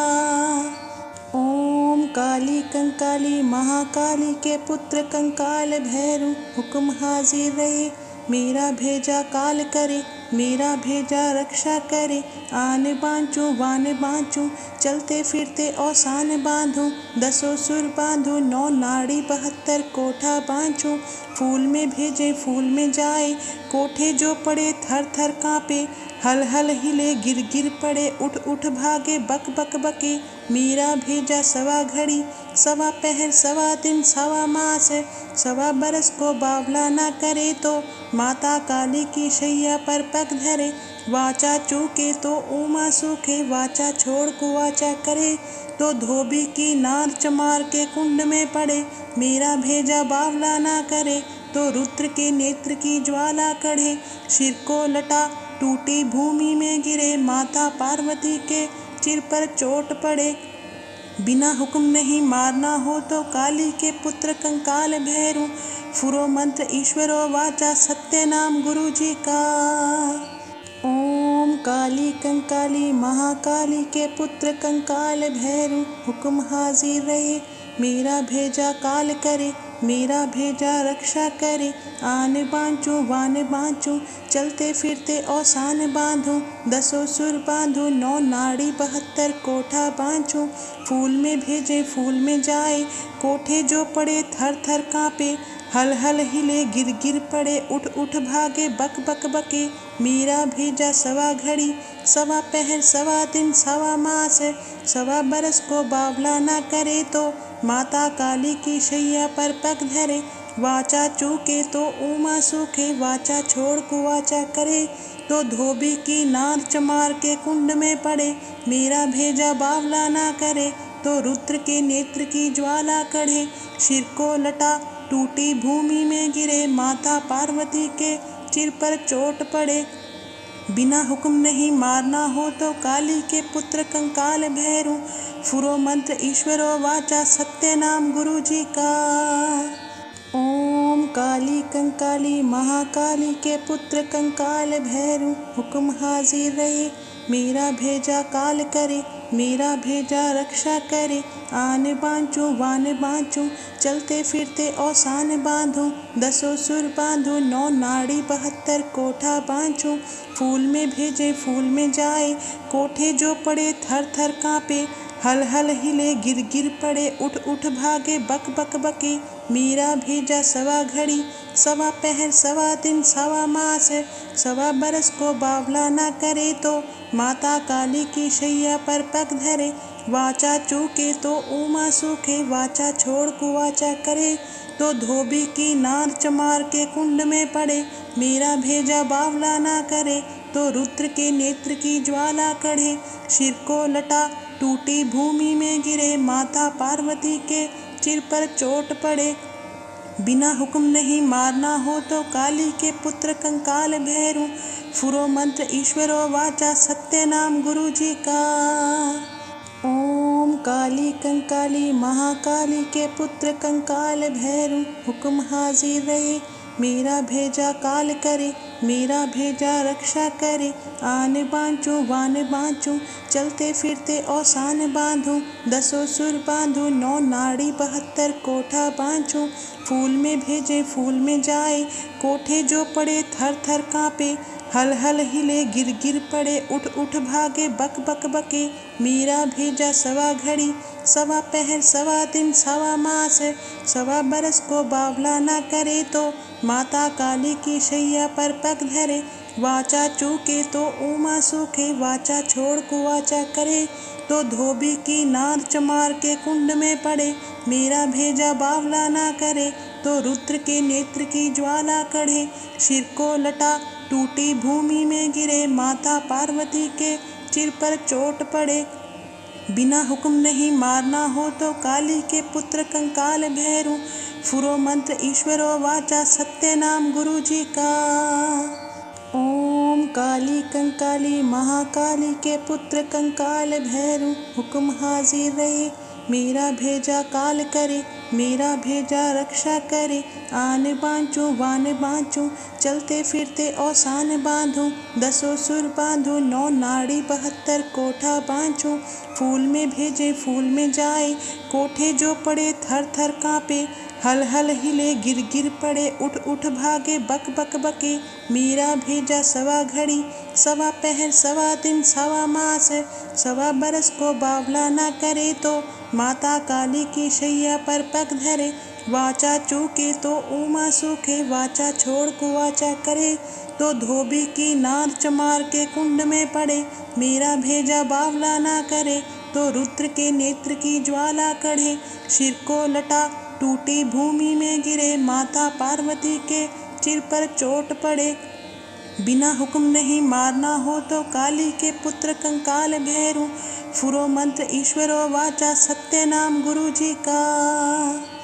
S1: ओम काली कंकाली महाकाली के पुत्र कंकाल भैरू। हुक्म हाजिर रहे मेरा भेजा काल करे। मेरा भेजा रक्षा करे। आन बाँचूं वान बाँचूं चलते फिरते औसान बांधूं। 10 सुर बांधूं 9 नाड़ी 72 कोठा बाँचूं। फूल में भेजे फूल में जाए, कोठे जो पड़े थर थर कांपे, हल हल हिले गिर गिर पड़े, उठ उठ भागे बक बक बके। मीरा भेजा सवा घड़ी, सवा पहर सवा दिन सवा मास, सवा बरस को बावला ना करे तो माता काली की शैया पर पग धरे। वाचा चूके तो उमा सूखे, वाचा छोड़ कुवाचा करे तो धोबी की नार चमार के कुंड में पड़े। मेरा भेजा बावला ना करे तो रुद्र के नेत्र की ज्वाला कढ़े। सिर को लटा टूटी भूमि में गिरे, माता पार्वती के सिर पर चोट पड़े। बिना हुक्म नहीं मारना हो तो काली के पुत्र कंकाल भैरू, फुरो मंत्र ईश्वरो वाचा सत्य नाम गुरु जी का। ओम काली कंकाली महाकाली के पुत्र कंकाल भैरू, हुक्म हाजिर रहे मेरा भेजा काल करे, मेरा भेजा रक्षा करे। आन बाँचूं वान बाँचूं, चलते फिरते औसान बांधूं, 10 सुर बांधूं 9 नाड़ी 72 कोठा बाँचूं। फूल में भेजे फूल में जाए, कोठे जो पड़े थर थर कांपे, हल हल हिले गिर गिर पड़े, उठ उठ भागे बक बक बके। मीरा भेजा सवा घड़ी, सवा पहर सवा दिन सवा मास, सवा बरस को बावला ना करे तो माता काली की शैया पर पग धरे। वाचा चूके तो उमा सूखे, वाचा छोड़ कुवाचा करे तो धोबी की नार चमार के कुंड में पड़े। मेरा भेजा बावला ना करे तो रुद्र के नेत्र की ज्वाला कढ़े। सिर को लटा टूटी भूमि में गिरे, माता पार्वती के सिर पर चोट पड़े। बिना हुक्म नहीं मारना हो तो काली के पुत्र कंकाल भैरू, फुरो मंत्र ईश्वरो वाचा सत्य नाम गुरु जी का। ओम काली कंकाली महाकाली के पुत्र कंकाल भैरू, हुक्म हाजिर रहे मेरा भेजा काल करे, मेरा भेजा रक्षा करे। आन बाँचूं वान बाँचूं, चलते फिरते औसान बांधूं, 10 सुर बांधूं 9 नाड़ी 72 कोठा बाँचूं। फूल में भेजे फूल में जाए, कोठे जो पड़े थर थर कांपे, हल हल हिले गिर गिर पड़े, उठ उठ भागे बक बक बके। मीरा भेजा सवा घड़ी, सवा पहर सवा दिन सवा मास, सवा बरस को बावला ना करे तो माता काली की शैया पर पग धरे। वाचा चूके तो उमा सूखे, वाचा छोड़ कुवाचा करे तो धोबी की नार चमार के कुंड में पड़े। मेरा भेजा बावला ना करे तो रुद्र के नेत्र की ज्वाला कढ़े। सिर को लटा टूटी भूमि में गिरे, माता पार्वती के सिर पर चोट पड़े। बिना हुक्म नहीं मारना हो तो काली के पुत्र कंकाल भैरू, फुरो मंत्र ईश्वरो वाचा सत्य नाम गुरु जी का। ओम काली कंकाली महाकाली के पुत्र कंकाल भैरू, हुक्म हाजिर रहे मेरा भेजा काल करे, मेरा भेजा रक्षा करे। आन बाँचूं वान बाँचूं, चलते फिरते औसान बांधूं, 10 सुर बांधूं 9 नाड़ी 72 कोठा बाँचूं। फूल में भेजे फूल में जाए, कोठे जो पड़े थर थर कांपे, हल हल हिले गिर गिर पड़े, उठ उठ भागे बक बक बके। मीरा भेजा सवा घड़ी, सवा पहर सवा दिन सवा मास, सवा बरस को बावला ना करे तो माता काली की शैया पर पग धरे। वाचा चूके तो उमा सूखे, वाचा छोड़ कुवाचा करे तो धोबी की नार चमार के कुंड में पड़े। मेरा भेजा बावला ना करे तो रुद्र के नेत्र की ज्वाला कढ़े। सिर को लटा टूटी भूमि में गिरे, माता पार्वती के सिर पर चोट पड़े। बिना हुक्म नहीं मारना हो तो काली के पुत्र कंकाल भैरू, फुरो मंत्र ईश्वरो वाचा सत्य नाम गुरु जी का। ओम काली कंकाली महाकाली के पुत्र कंकाल भैरू, हुक्म हाजिर रहे मेरा भेजा काल करे, मेरा भेजा रक्षा करे। आन बाँचूं वान बाँचूं, चलते फिरते औसान बांधूं, 10 सुर बांधूं 9 नाड़ी 72 कोठा बाँचूं। फूल में भेजे फूल में जाए, कोठे जो पड़े थर थर कांपे, हल हल हिले गिर गिर पड़े, उठ उठ भागे बक बक बके। मीरा भेजा सवा घड़ी, सवा पहर सवा दिन सवा मास, सवा बरस को बावला ना करे तो माता काली की शैया पर पग धरे। वाचा चूके तो उमा सूखे, वाचा छोड़ कुवाचा करे तो धोबी की नार चमार के कुंड में पड़े। मेरा भेजा बावला ना करे तो रुद्र के नेत्र की ज्वाला कढ़े। सिर को लटा टूटी भूमि में गिरे, माता पार्वती के सिर पर चोट पड़े। बिना हुक्म नहीं मारना हो तो काली के पुत्र कंकाल भैरू। फुरो मंत्र ईश्वरो वाचा, सत्य नाम गुरु जी का।